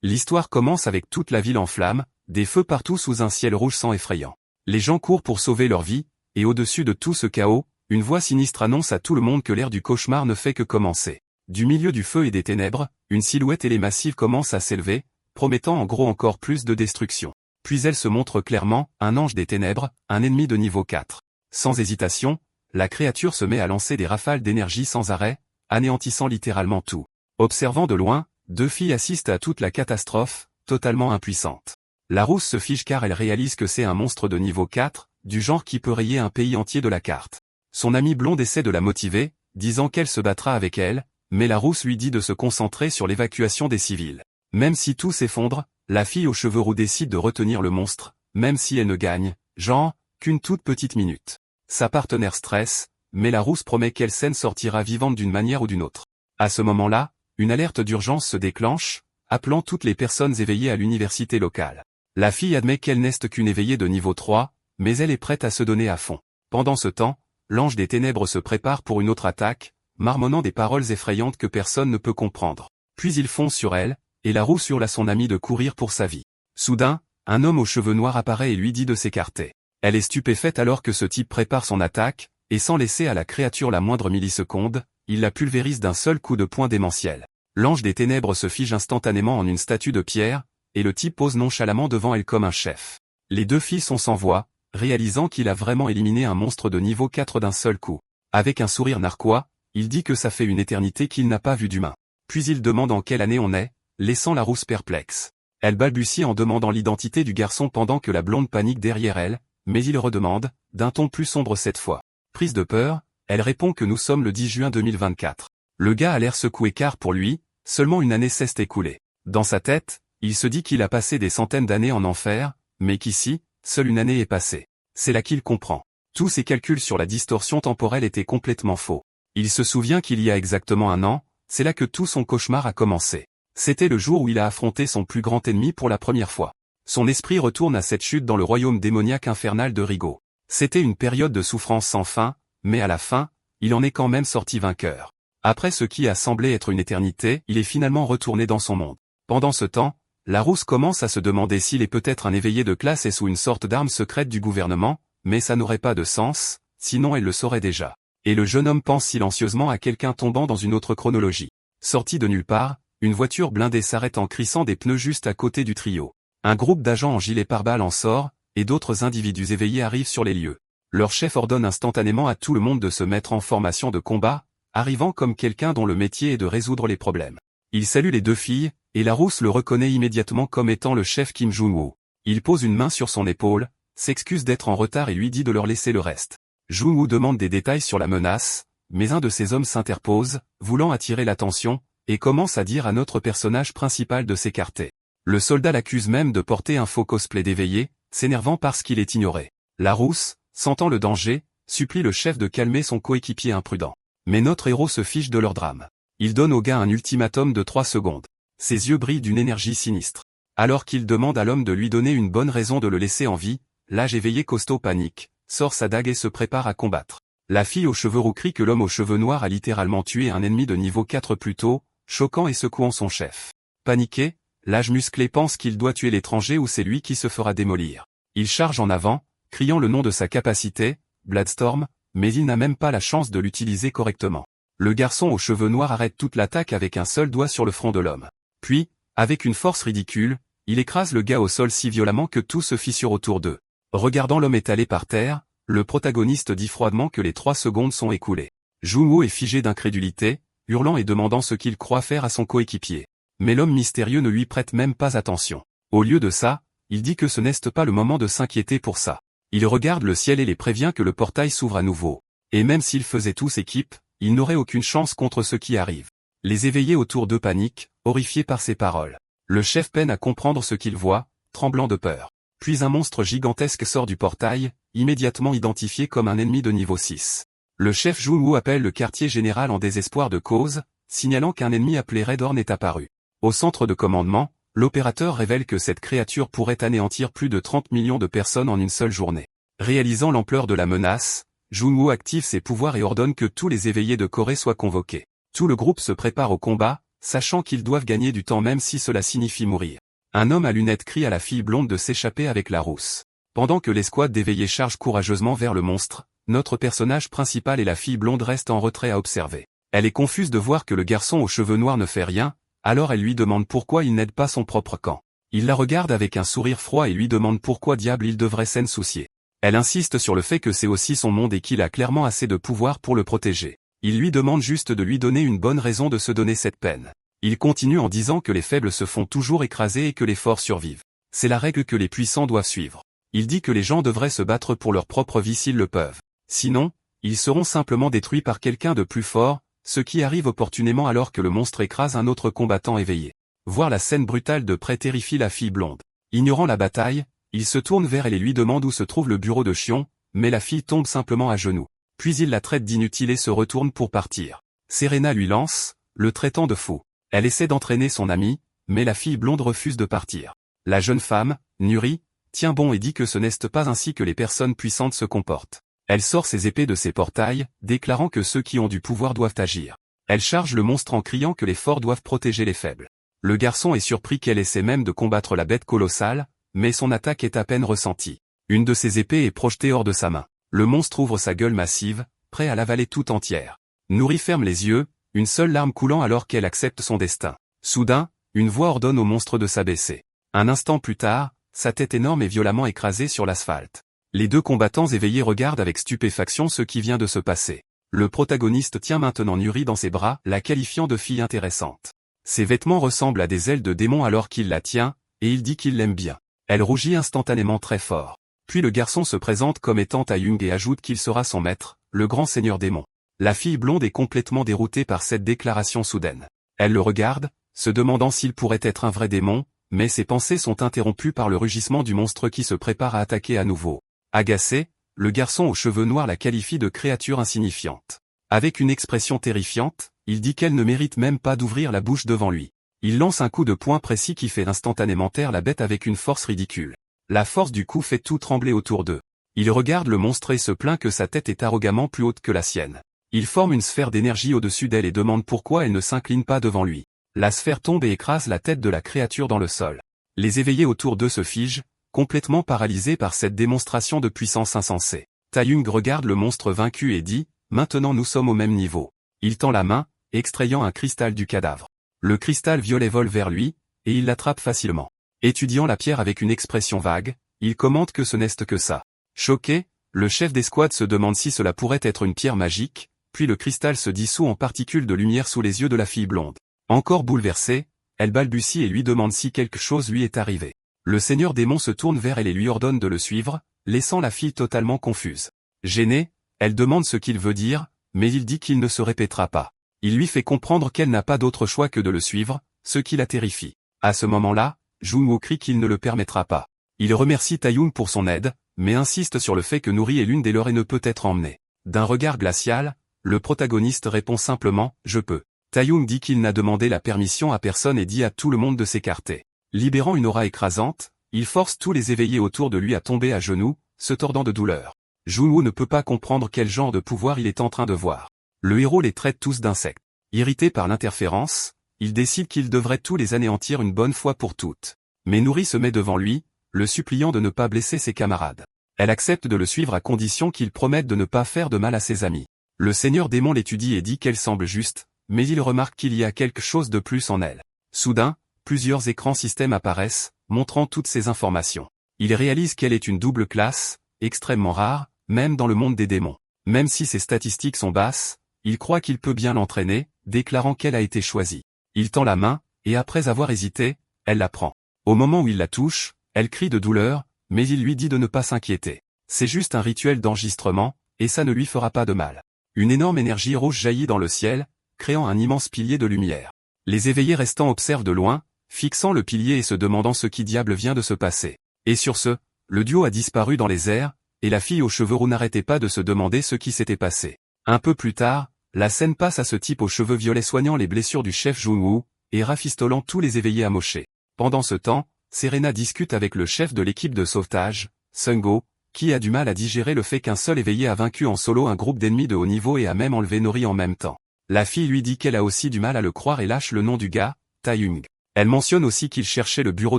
L'histoire commence avec toute la ville en flammes, des feux partout sous un ciel rouge sang effrayant. Les gens courent pour sauver leur vie, et au-dessus de tout ce chaos, une voix sinistre annonce à tout le monde que l'ère du cauchemar ne fait que commencer. Du milieu du feu et des ténèbres, une silhouette ailée massive commence à s'élever, promettant en gros encore plus de destruction. Puis elle se montre clairement, un ange des ténèbres, un ennemi de niveau 4. Sans hésitation, la créature se met à lancer des rafales d'énergie sans arrêt, anéantissant littéralement tout. Observant de loin, deux filles assistent à toute la catastrophe, totalement impuissantes. La rousse se fige car elle réalise que c'est un monstre de niveau 4, du genre qui peut rayer un pays entier de la carte. Son amie blonde essaie de la motiver, disant qu'elle se battra avec elle, mais la rousse lui dit de se concentrer sur l'évacuation des civils. Même si tout s'effondre, la fille aux cheveux roux décide de retenir le monstre, même si elle ne gagne, genre, qu'une toute petite minute. Sa partenaire stresse, mais la rousse promet qu'elle s'en sortira vivante d'une manière ou d'une autre. À ce moment-là, une alerte d'urgence se déclenche, appelant toutes les personnes éveillées à l'université locale. La fille admet qu'elle n'est qu'une éveillée de niveau 3, mais elle est prête à se donner à fond. Pendant ce temps, l'ange des ténèbres se prépare pour une autre attaque, marmonnant des paroles effrayantes que personne ne peut comprendre. Puis il fonce sur elle, et la rousse hurle à son ami de courir pour sa vie. Soudain, un homme aux cheveux noirs apparaît et lui dit de s'écarter. Elle est stupéfaite alors que ce type prépare son attaque, et sans laisser à la créature la moindre milliseconde, il la pulvérise d'un seul coup de poing démentiel. L'ange des ténèbres se fige instantanément en une statue de pierre, et le type pose nonchalamment devant elle comme un chef. Les deux filles sont sans voix, réalisant qu'il a vraiment éliminé un monstre de niveau 4 d'un seul coup. Avec un sourire narquois, il dit que ça fait une éternité qu'il n'a pas vu d'humain. Puis il demande en quelle année on est, laissant la rousse perplexe. Elle balbutie en demandant l'identité du garçon pendant que la blonde panique derrière elle, mais il redemande, d'un ton plus sombre cette fois. Prise de peur, elle répond que nous sommes le 10 juin 2024. Le gars a l'air secoué car pour lui, seulement une année s'est écoulée. Dans sa tête, il se dit qu'il a passé des centaines d'années en enfer, mais qu'ici, seule une année est passée. C'est là qu'il comprend. Tous ses calculs sur la distorsion temporelle étaient complètement faux. Il se souvient qu'il y a exactement un an, c'est là que tout son cauchemar a commencé. C'était le jour où il a affronté son plus grand ennemi pour la première fois. Son esprit retourne à cette chute dans le royaume démoniaque infernal de Rigaud. C'était une période de souffrance sans fin, mais à la fin, il en est quand même sorti vainqueur. Après ce qui a semblé être une éternité, il est finalement retourné dans son monde. Pendant ce temps, la rousse commence à se demander s'il est peut-être un éveillé de classe et sous une sorte d'arme secrète du gouvernement, mais ça n'aurait pas de sens, sinon elle le saurait déjà. Et le jeune homme pense silencieusement à quelqu'un tombant dans une autre chronologie. Sorti de nulle part, une voiture blindée s'arrête en crissant des pneus juste à côté du trio. Un groupe d'agents en gilet pare-balles en sort, et d'autres individus éveillés arrivent sur les lieux. Leur chef ordonne instantanément à tout le monde de se mettre en formation de combat, arrivant comme quelqu'un dont le métier est de résoudre les problèmes. Il salue les deux filles, et la rousse le reconnaît immédiatement comme étant le chef Kim Jong-woo. Il pose une main sur son épaule, s'excuse d'être en retard et lui dit de leur laisser le reste. Jong-woo demande des détails sur la menace, mais un de ses hommes s'interpose, voulant attirer l'attention, et commence à dire à notre personnage principal de s'écarter. Le soldat l'accuse même de porter un faux cosplay d'éveillé, s'énervant parce qu'il est ignoré. La rousse, sentant le danger, supplie le chef de calmer son coéquipier imprudent. Mais notre héros se fiche de leur drame. Il donne au gars un ultimatum de 3 secondes. Ses yeux brillent d'une énergie sinistre. Alors qu'il demande à l'homme de lui donner une bonne raison de le laisser en vie, l'âge éveillé costaud panique, sort sa dague et se prépare à combattre. La fille aux cheveux roux crie que l'homme aux cheveux noirs a littéralement tué un ennemi de niveau 4 plus tôt, choquant et secouant son chef. Paniqué, l'âge musclé pense qu'il doit tuer l'étranger ou c'est lui qui se fera démolir. Il charge en avant, criant le nom de sa capacité, Bloodstorm, mais il n'a même pas la chance de l'utiliser correctement. Le garçon aux cheveux noirs arrête toute l'attaque avec un seul doigt sur le front de l'homme. Puis, avec une force ridicule, il écrase le gars au sol si violemment que tout se fissure autour d'eux. Regardant l'homme étalé par terre, le protagoniste dit froidement que les 3 secondes sont écoulées. Jung-woo est figé d'incrédulité, hurlant et demandant ce qu'il croit faire à son coéquipier. Mais l'homme mystérieux ne lui prête même pas attention. Au lieu de ça, il dit que ce n'est pas le moment de s'inquiéter pour ça. Il regarde le ciel et les prévient que le portail s'ouvre à nouveau. Et même s'ils faisaient tous équipe, ils n'auraient aucune chance contre ce qui arrive. Les éveillés autour d'eux paniquent, horrifiés par ces paroles. Le chef peine à comprendre ce qu'il voit, tremblant de peur. Puis un monstre gigantesque sort du portail, immédiatement identifié comme un ennemi de niveau 6. Le chef Jung-woo appelle le quartier général en désespoir de cause, signalant qu'un ennemi appelé Red Horn est apparu. Au centre de commandement, l'opérateur révèle que cette créature pourrait anéantir plus de 30 millions de personnes en une seule journée. Réalisant l'ampleur de la menace, Jung-woo active ses pouvoirs et ordonne que tous les éveillés de Corée soient convoqués. Tout le groupe se prépare au combat, sachant qu'ils doivent gagner du temps même si cela signifie mourir. Un homme à lunettes crie à la fille blonde de s'échapper avec la rousse. Pendant que l'escouade d'éveillés charge courageusement vers le monstre, notre personnage principal et la fille blonde restent en retrait à observer. Elle est confuse de voir que le garçon aux cheveux noirs ne fait rien, alors elle lui demande pourquoi il n'aide pas son propre camp. Il la regarde avec un sourire froid et lui demande pourquoi diable il devrait s'en soucier. Elle insiste sur le fait que c'est aussi son monde et qu'il a clairement assez de pouvoir pour le protéger. Il lui demande juste de lui donner une bonne raison de se donner cette peine. Il continue en disant que les faibles se font toujours écraser et que les forts survivent. C'est la règle que les puissants doivent suivre. Il dit que les gens devraient se battre pour leur propre vie s'ils le peuvent. Sinon, ils seront simplement détruits par quelqu'un de plus fort, ce qui arrive opportunément alors que le monstre écrase un autre combattant éveillé. Voir la scène brutale de près terrifie la fille blonde. Ignorant la bataille, il se tourne vers elle et lui demande où se trouve le bureau de Chion, mais la fille tombe simplement à genoux. Puis il la traite d'inutile et se retourne pour partir. Serena lui lance, le traitant de fou. Elle essaie d'entraîner son amie, mais la fille blonde refuse de partir. La jeune femme, Nuri, tient bon et dit que ce n'est pas ainsi que les personnes puissantes se comportent. Elle sort ses épées de ses portails, déclarant que ceux qui ont du pouvoir doivent agir. Elle charge le monstre en criant que les forts doivent protéger les faibles. Le garçon est surpris qu'elle essaie même de combattre la bête colossale, mais son attaque est à peine ressentie. Une de ses épées est projetée hors de sa main. Le monstre ouvre sa gueule massive, prêt à l'avaler tout entière. Nuri ferme les yeux, une seule larme coulant alors qu'elle accepte son destin. Soudain, une voix ordonne au monstre de s'abaisser. Un instant plus tard, sa tête énorme est violemment écrasée sur l'asphalte. Les deux combattants éveillés regardent avec stupéfaction ce qui vient de se passer. Le protagoniste tient maintenant Nuri dans ses bras, la qualifiant de fille intéressante. Ses vêtements ressemblent à des ailes de démon alors qu'il la tient, et il dit qu'il l'aime bien. Elle rougit instantanément très fort. Puis le garçon se présente comme étant Taeyong et ajoute qu'il sera son maître, le grand seigneur démon. La fille blonde est complètement déroutée par cette déclaration soudaine. Elle le regarde, se demandant s'il pourrait être un vrai démon, mais ses pensées sont interrompues par le rugissement du monstre qui se prépare à attaquer à nouveau. Agacé, le garçon aux cheveux noirs la qualifie de créature insignifiante. Avec une expression terrifiante, il dit qu'elle ne mérite même pas d'ouvrir la bouche devant lui. Il lance un coup de poing précis qui fait instantanément taire la bête avec une force ridicule. La force du coup fait tout trembler autour d'eux. Il regarde le monstre et se plaint que sa tête est arrogamment plus haute que la sienne. Il forme une sphère d'énergie au-dessus d'elle et demande pourquoi elle ne s'incline pas devant lui. La sphère tombe et écrase la tête de la créature dans le sol. Les éveillés autour d'eux se figent, complètement paralysés par cette démonstration de puissance insensée. Taeyong regarde le monstre vaincu et dit, « Maintenant nous sommes au même niveau. » Il tend la main, extrayant un cristal du cadavre. Le cristal violet vole vers lui, et il l'attrape facilement. Étudiant la pierre avec une expression vague, il commente que ce n'est que ça. Choqué, le chef d'escouade se demande si cela pourrait être une pierre magique, puis le cristal se dissout en particules de lumière sous les yeux de la fille blonde. Encore bouleversée, elle balbutie et lui demande si quelque chose lui est arrivé. Le seigneur démon se tourne vers elle et lui ordonne de le suivre, laissant la fille totalement confuse. Gênée, elle demande ce qu'il veut dire, mais il dit qu'il ne se répétera pas. Il lui fait comprendre qu'elle n'a pas d'autre choix que de le suivre, ce qui la terrifie. À ce moment-là, Junwoo crie qu'il ne le permettra pas. Il remercie Taeyong pour son aide, mais insiste sur le fait que Nuri est l'une des leurs et ne peut être emmenée. D'un regard glacial, le protagoniste répond simplement « Je peux ». Taeyong dit qu'il n'a demandé la permission à personne et dit à tout le monde de s'écarter. Libérant une aura écrasante, il force tous les éveillés autour de lui à tomber à genoux, se tordant de douleur. Junwoo ne peut pas comprendre quel genre de pouvoir il est en train de voir. Le héros les traite tous d'insectes. Irrité par l'interférence, il décide qu'il devrait tous les anéantir une bonne fois pour toutes. Mais Nuri se met devant lui, le suppliant de ne pas blesser ses camarades. Elle accepte de le suivre à condition qu'il promette de ne pas faire de mal à ses amis. Le seigneur démon l'étudie et dit qu'elle semble juste, mais il remarque qu'il y a quelque chose de plus en elle. Soudain, plusieurs écrans systèmes apparaissent, montrant toutes ces informations. Il réalise qu'elle est une double classe, extrêmement rare, même dans le monde des démons. Même si ses statistiques sont basses, il croit qu'il peut bien l'entraîner, déclarant qu'elle a été choisie. Il tend la main, et après avoir hésité, elle la prend. Au moment où il la touche, elle crie de douleur, mais il lui dit de ne pas s'inquiéter. C'est juste un rituel d'enregistrement, et ça ne lui fera pas de mal. Une énorme énergie rouge jaillit dans le ciel, créant un immense pilier de lumière. Les éveillés restants observent de loin, fixant le pilier et se demandant ce qui diable vient de se passer. Et sur ce, le duo a disparu dans les airs, et la fille aux cheveux roux n'arrêtait pas de se demander ce qui s'était passé. Un peu plus tard, la scène passe à ce type aux cheveux violets soignant les blessures du chef Junwoo, et rafistolant tous les éveillés amochés. Pendant ce temps, Serena discute avec le chef de l'équipe de sauvetage, Sungo, qui a du mal à digérer le fait qu'un seul éveillé a vaincu en solo un groupe d'ennemis de haut niveau et a même enlevé Nori en même temps. La fille lui dit qu'elle a aussi du mal à le croire et lâche le nom du gars, Taeyong. Elle mentionne aussi qu'il cherchait le bureau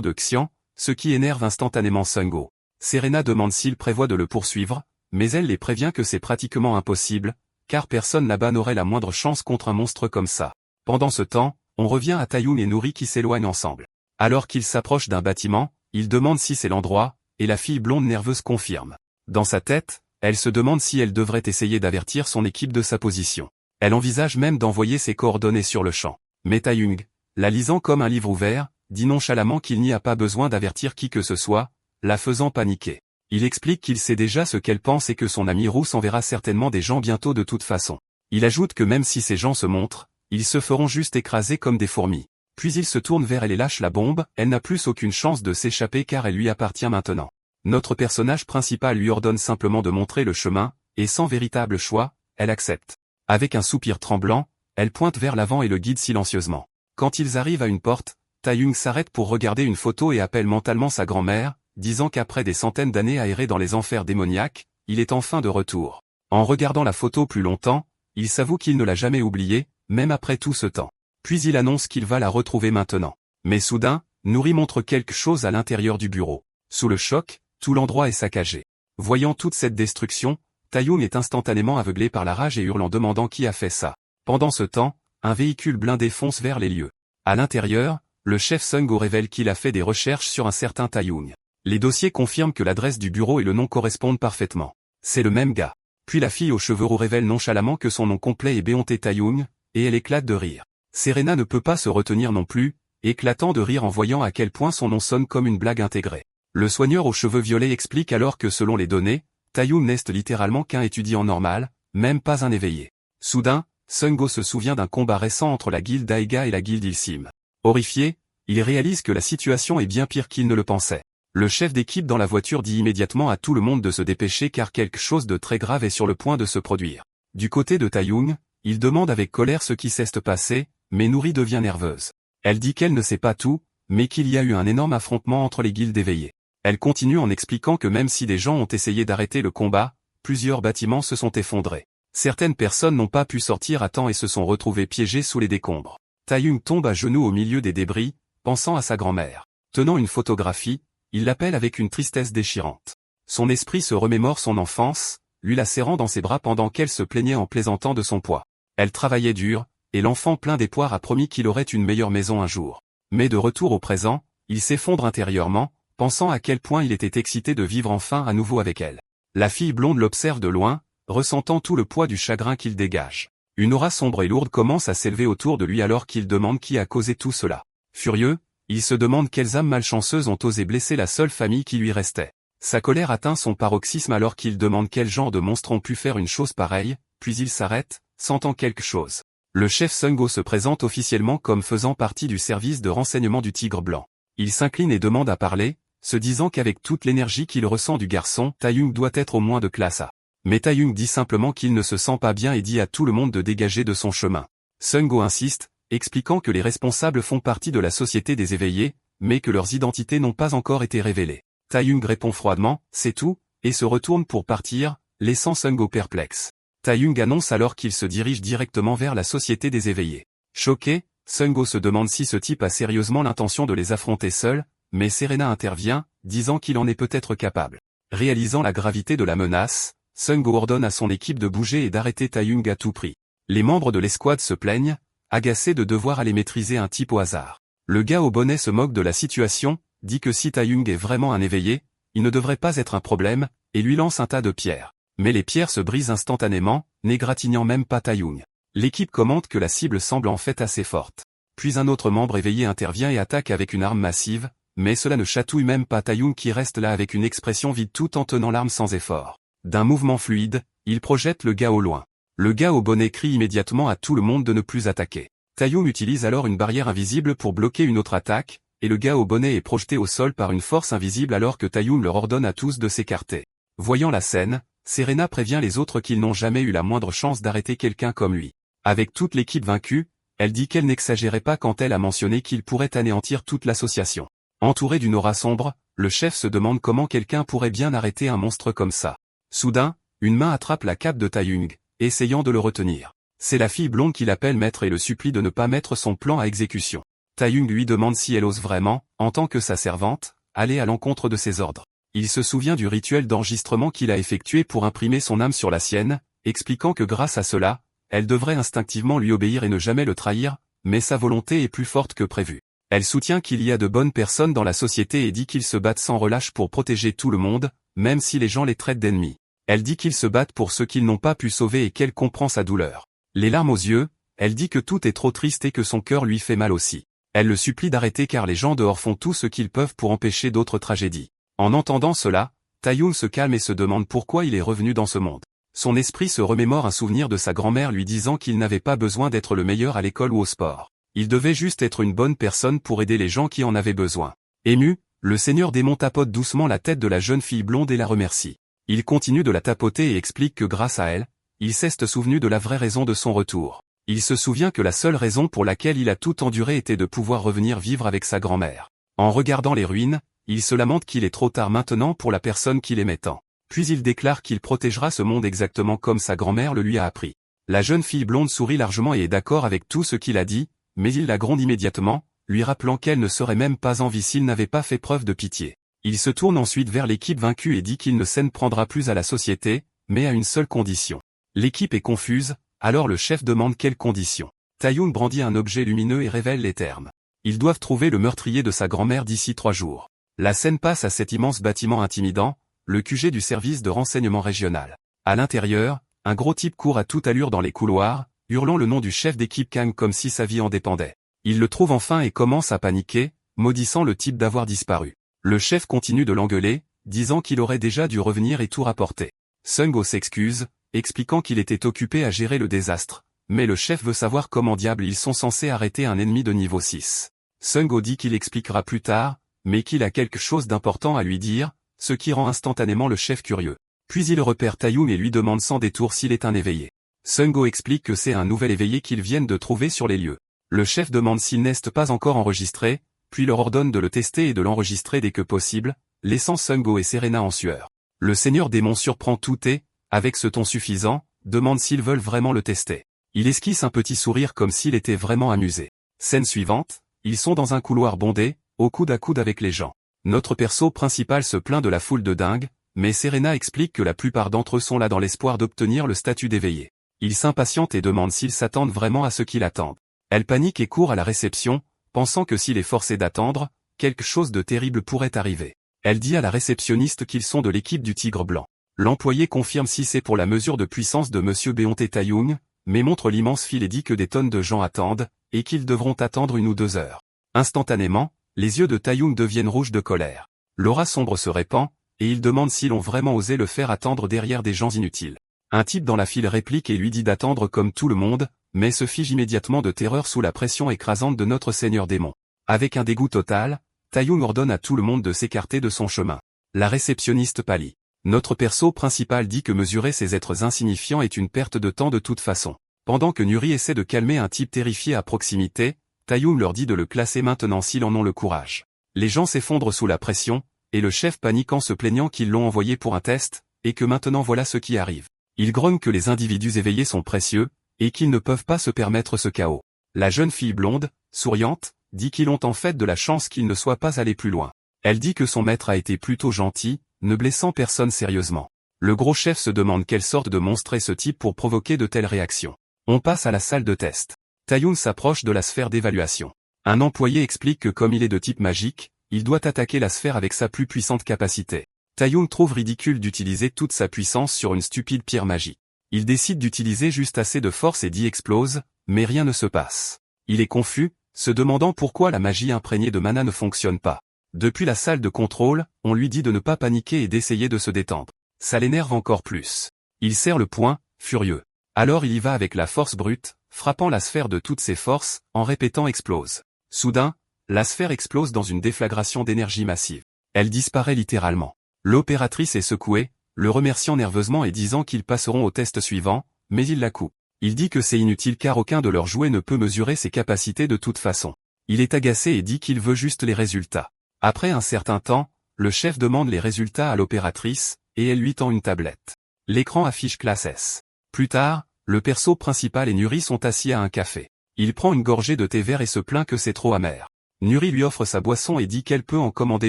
de Xian, ce qui énerve instantanément Sung-go. Serena demande s'il prévoit de le poursuivre, mais elle les prévient que c'est pratiquement impossible, car personne là-bas n'aurait la moindre chance contre un monstre comme ça. Pendant ce temps, on revient à Taeyong et Nouri qui s'éloignent ensemble. Alors qu'ils s'approchent d'un bâtiment, ils demandent si c'est l'endroit, et la fille blonde nerveuse confirme. Dans sa tête, elle se demande si elle devrait essayer d'avertir son équipe de sa position. Elle envisage même d'envoyer ses coordonnées sur le champ. Mais Taeyong, la lisant comme un livre ouvert, dit nonchalamment qu'il n'y a pas besoin d'avertir qui que ce soit, la faisant paniquer. Il explique qu'il sait déjà ce qu'elle pense et que son ami Roos enverra certainement des gens bientôt de toute façon. Il ajoute que même si ces gens se montrent, ils se feront juste écraser comme des fourmis. Puis il se tourne vers elle et lâche la bombe, elle n'a plus aucune chance de s'échapper car elle lui appartient maintenant. Notre personnage principal lui ordonne simplement de montrer le chemin, et sans véritable choix, elle accepte. Avec un soupir tremblant, elle pointe vers l'avant et le guide silencieusement. Quand ils arrivent à une porte, Taeyong s'arrête pour regarder une photo et appelle mentalement sa grand-mère, disant qu'après des centaines d'années à errer dans les enfers démoniaques, il est enfin de retour. En regardant la photo plus longtemps, il s'avoue qu'il ne l'a jamais oubliée, même après tout ce temps. Puis il annonce qu'il va la retrouver maintenant. Mais soudain, Nouri montre quelque chose à l'intérieur du bureau. Sous le choc, tout l'endroit est saccagé. Voyant toute cette destruction, Taeyong est instantanément aveuglé par la rage et hurle en demandant qui a fait ça. Pendant ce temps, un véhicule blindé fonce vers les lieux. À l'intérieur, le chef Sung-go révèle qu'il a fait des recherches sur un certain Taeyong. Les dossiers confirment que l'adresse du bureau et le nom correspondent parfaitement. C'est le même gars. Puis la fille aux cheveux roux révèle nonchalamment que son nom complet est Beonte Taeyong, et elle éclate de rire. Serena ne peut pas se retenir non plus, éclatant de rire en voyant à quel point son nom sonne comme une blague intégrée. Le soigneur aux cheveux violets explique alors que selon les données, Taeyong n'est littéralement qu'un étudiant normal, même pas un éveillé. Soudain, Sung-go se souvient d'un combat récent entre la guilde Aiga et la guilde Ilsim. Horrifié, il réalise que la situation est bien pire qu'il ne le pensait. Le chef d'équipe dans la voiture dit immédiatement à tout le monde de se dépêcher car quelque chose de très grave est sur le point de se produire. Du côté de Taeyong, il demande avec colère ce qui s'est passé, mais Nouri devient nerveuse. Elle dit qu'elle ne sait pas tout, mais qu'il y a eu un énorme affrontement entre les guildes éveillées. Elle continue en expliquant que même si des gens ont essayé d'arrêter le combat, plusieurs bâtiments se sont effondrés. Certaines personnes n'ont pas pu sortir à temps et se sont retrouvées piégées sous les décombres. Taeyong tombe à genoux au milieu des débris, pensant à sa grand-mère. Tenant une photographie, il l'appelle avec une tristesse déchirante. Son esprit se remémore son enfance, lui la serrant dans ses bras pendant qu'elle se plaignait en plaisantant de son poids. Elle travaillait dur, et l'enfant plein d'espoir a promis qu'il aurait une meilleure maison un jour. Mais de retour au présent, il s'effondre intérieurement, pensant à quel point il était excité de vivre enfin à nouveau avec elle. La fille blonde l'observe de loin, ressentant tout le poids du chagrin qu'il dégage. Une aura sombre et lourde commence à s'élever autour de lui alors qu'il demande qui a causé tout cela. Furieux, il se demande quelles âmes malchanceuses ont osé blesser la seule famille qui lui restait. Sa colère atteint son paroxysme alors qu'il demande quel genre de monstres ont pu faire une chose pareille, puis il s'arrête, sentant quelque chose. Le chef Sung-go se présente officiellement comme faisant partie du service de renseignement du Tigre Blanc. Il s'incline et demande à parler, se disant qu'avec toute l'énergie qu'il ressent du garçon, Taeyong doit être au moins de classe A. Mais Taeyong dit simplement qu'il ne se sent pas bien et dit à tout le monde de dégager de son chemin. Sung-go insiste, expliquant que les responsables font partie de la société des éveillés, mais que leurs identités n'ont pas encore été révélées. Taeyong répond froidement, c'est tout, et se retourne pour partir, laissant Sung-go perplexe. Taeyong annonce alors qu'il se dirige directement vers la société des éveillés. Choqué, Sung-go se demande si ce type a sérieusement l'intention de les affronter seul, mais Serena intervient, disant qu'il en est peut-être capable. Réalisant la gravité de la menace, Sung-go ordonne à son équipe de bouger et d'arrêter Taeyong à tout prix. Les membres de l'escouade se plaignent, agacés de devoir aller maîtriser un type au hasard. Le gars au bonnet se moque de la situation, dit que si Taeyong est vraiment un éveillé, il ne devrait pas être un problème, et lui lance un tas de pierres. Mais les pierres se brisent instantanément, n'égratignant même pas Taeyong. L'équipe commente que la cible semble en fait assez forte. Puis un autre membre éveillé intervient et attaque avec une arme massive, mais cela ne chatouille même pas Taeyong qui reste là avec une expression vide tout en tenant l'arme sans effort. D'un mouvement fluide, il projette le gars au loin. Le gars au bonnet crie immédiatement à tout le monde de ne plus attaquer. Taeyong utilise alors une barrière invisible pour bloquer une autre attaque, et le gars au bonnet est projeté au sol par une force invisible alors que Taeyong leur ordonne à tous de s'écarter. Voyant la scène, Serena prévient les autres qu'ils n'ont jamais eu la moindre chance d'arrêter quelqu'un comme lui. Avec toute l'équipe vaincue, elle dit qu'elle n'exagérait pas quand elle a mentionné qu'il pourrait anéantir toute l'association. Entouré d'une aura sombre, le chef se demande comment quelqu'un pourrait bien arrêter un monstre comme ça. Soudain, une main attrape la cape de Taeyong, essayant de le retenir. C'est la fille blonde qui l'appelle maître et le supplie de ne pas mettre son plan à exécution. Taeyong lui demande si elle ose vraiment, en tant que sa servante, aller à l'encontre de ses ordres. Il se souvient du rituel d'enregistrement qu'il a effectué pour imprimer son âme sur la sienne, expliquant que grâce à cela, elle devrait instinctivement lui obéir et ne jamais le trahir, mais sa volonté est plus forte que prévu. Elle soutient qu'il y a de bonnes personnes dans la société et dit qu'ils se battent sans relâche pour protéger tout le monde, même si les gens les traitent d'ennemis. Elle dit qu'ils se battent pour ceux qu'ils n'ont pas pu sauver et qu'elle comprend sa douleur. Les larmes aux yeux, elle dit que tout est trop triste et que son cœur lui fait mal aussi. Elle le supplie d'arrêter car les gens dehors font tout ce qu'ils peuvent pour empêcher d'autres tragédies. En entendant cela, Taeyong se calme et se demande pourquoi il est revenu dans ce monde. Son esprit se remémore un souvenir de sa grand-mère lui disant qu'il n'avait pas besoin d'être le meilleur à l'école ou au sport. Il devait juste être une bonne personne pour aider les gens qui en avaient besoin. Ému, le seigneur démon tapote doucement la tête de la jeune fille blonde et la remercie. Il continue de la tapoter et explique que grâce à elle, il s'est souvenu de la vraie raison de son retour. Il se souvient que la seule raison pour laquelle il a tout enduré était de pouvoir revenir vivre avec sa grand-mère. En regardant les ruines, il se lamente qu'il est trop tard maintenant pour la personne qu'il aimait tant. Puis il déclare qu'il protégera ce monde exactement comme sa grand-mère le lui a appris. La jeune fille blonde sourit largement et est d'accord avec tout ce qu'il a dit, mais il la gronde immédiatement, lui rappelant qu'elle ne serait même pas en vie s'il n'avait pas fait preuve de pitié. Il se tourne ensuite vers l'équipe vaincue et dit qu'il ne s'en prendra plus à la société, mais à une seule condition. L'équipe est confuse, alors le chef demande quelles conditions. Taeyong brandit un objet lumineux et révèle les termes. Ils doivent trouver le meurtrier de sa grand-mère d'ici 3 jours. La scène passe à cet immense bâtiment intimidant, le QG du service de renseignement régional. À l'intérieur, un gros type court à toute allure dans les couloirs, hurlant le nom du chef d'équipe Kang comme si sa vie en dépendait. Il le trouve enfin et commence à paniquer, maudissant le type d'avoir disparu. Le chef continue de l'engueuler, disant qu'il aurait déjà dû revenir et tout rapporter. Sung-ho s'excuse, expliquant qu'il était occupé à gérer le désastre, mais le chef veut savoir comment diable ils sont censés arrêter un ennemi de niveau 6. Sung-ho dit qu'il expliquera plus tard, mais qu'il a quelque chose d'important à lui dire, ce qui rend instantanément le chef curieux. Puis il repère Taeyong et lui demande sans détour s'il est un éveillé. Sung-ho explique que c'est un nouvel éveillé qu'ils viennent de trouver sur les lieux. Le chef demande s'il n'est pas encore enregistré, puis leur ordonne de le tester et de l'enregistrer dès que possible, laissant Sung-ho et Serena en sueur. Le seigneur démon surprend tout et, avec ce ton suffisant, demande s'ils veulent vraiment le tester. Il esquisse un petit sourire comme s'il était vraiment amusé. Scène suivante, ils sont dans un couloir bondé, au coude à coude avec les gens. Notre perso principal se plaint de la foule de dingues, mais Serena explique que la plupart d'entre eux sont là dans l'espoir d'obtenir le statut d'éveillé. Il s'impatiente et demande s'ils s'attendent vraiment à ce qu'il attende. Elle panique et court à la réception, pensant que s'il est forcé d'attendre, quelque chose de terrible pourrait arriver. Elle dit à la réceptionniste qu'ils sont de l'équipe du Tigre Blanc. L'employé confirme si c'est pour la mesure de puissance de Monsieur Beonte Taeyong, mais montre l'immense file et dit que des tonnes de gens attendent, et qu'ils devront attendre 1 ou 2 heures. Instantanément, les yeux de Taeyong deviennent rouges de colère. L'aura sombre se répand, et il demande s'ils ont vraiment osé le faire attendre derrière des gens inutiles. Un type dans la file réplique et lui dit d'attendre comme tout le monde, mais se fige immédiatement de terreur sous la pression écrasante de notre seigneur démon. Avec un dégoût total, Taeyong ordonne à tout le monde de s'écarter de son chemin. La réceptionniste pâlit. Notre perso principal dit que mesurer ces êtres insignifiants est une perte de temps de toute façon. Pendant que Nuri essaie de calmer un type terrifié à proximité, Taeyong leur dit de le classer maintenant s'ils en ont le courage. Les gens s'effondrent sous la pression, et le chef panique en se plaignant qu'ils l'ont envoyé pour un test, et que maintenant voilà ce qui arrive. Il grogne que les individus éveillés sont précieux, et qu'ils ne peuvent pas se permettre ce chaos. La jeune fille blonde, souriante, dit qu'ils ont en fait de la chance qu'ils ne soient pas allés plus loin. Elle dit que son maître a été plutôt gentil, ne blessant personne sérieusement. Le gros chef se demande quelle sorte de monstre est ce type pour provoquer de telles réactions. On passe à la salle de test. Taeyong s'approche de la sphère d'évaluation. Un employé explique que comme il est de type magique, il doit attaquer la sphère avec sa plus puissante capacité. Taeyong trouve ridicule d'utiliser toute sa puissance sur une stupide pierre magique. Il décide d'utiliser juste assez de force et d'y explose, mais rien ne se passe. Il est confus, se demandant pourquoi la magie imprégnée de mana ne fonctionne pas. Depuis la salle de contrôle, on lui dit de ne pas paniquer et d'essayer de se détendre. Ça l'énerve encore plus. Il serre le poing, furieux. Alors il y va avec la force brute, frappant la sphère de toutes ses forces, en répétant explose. Soudain, la sphère explose dans une déflagration d'énergie massive. Elle disparaît littéralement. L'opératrice est secouée, le remerciant nerveusement et disant qu'ils passeront au test suivant, mais il la coupe. Il dit que c'est inutile car aucun de leurs jouets ne peut mesurer ses capacités de toute façon. Il est agacé et dit qu'il veut juste les résultats. Après un certain temps, le chef demande les résultats à l'opératrice, et elle lui tend une tablette. L'écran affiche classe S. Plus tard, le perso principal et Nuri sont assis à un café. Il prend une gorgée de thé vert et se plaint que c'est trop amer. Nuri lui offre sa boisson et dit qu'elle peut en commander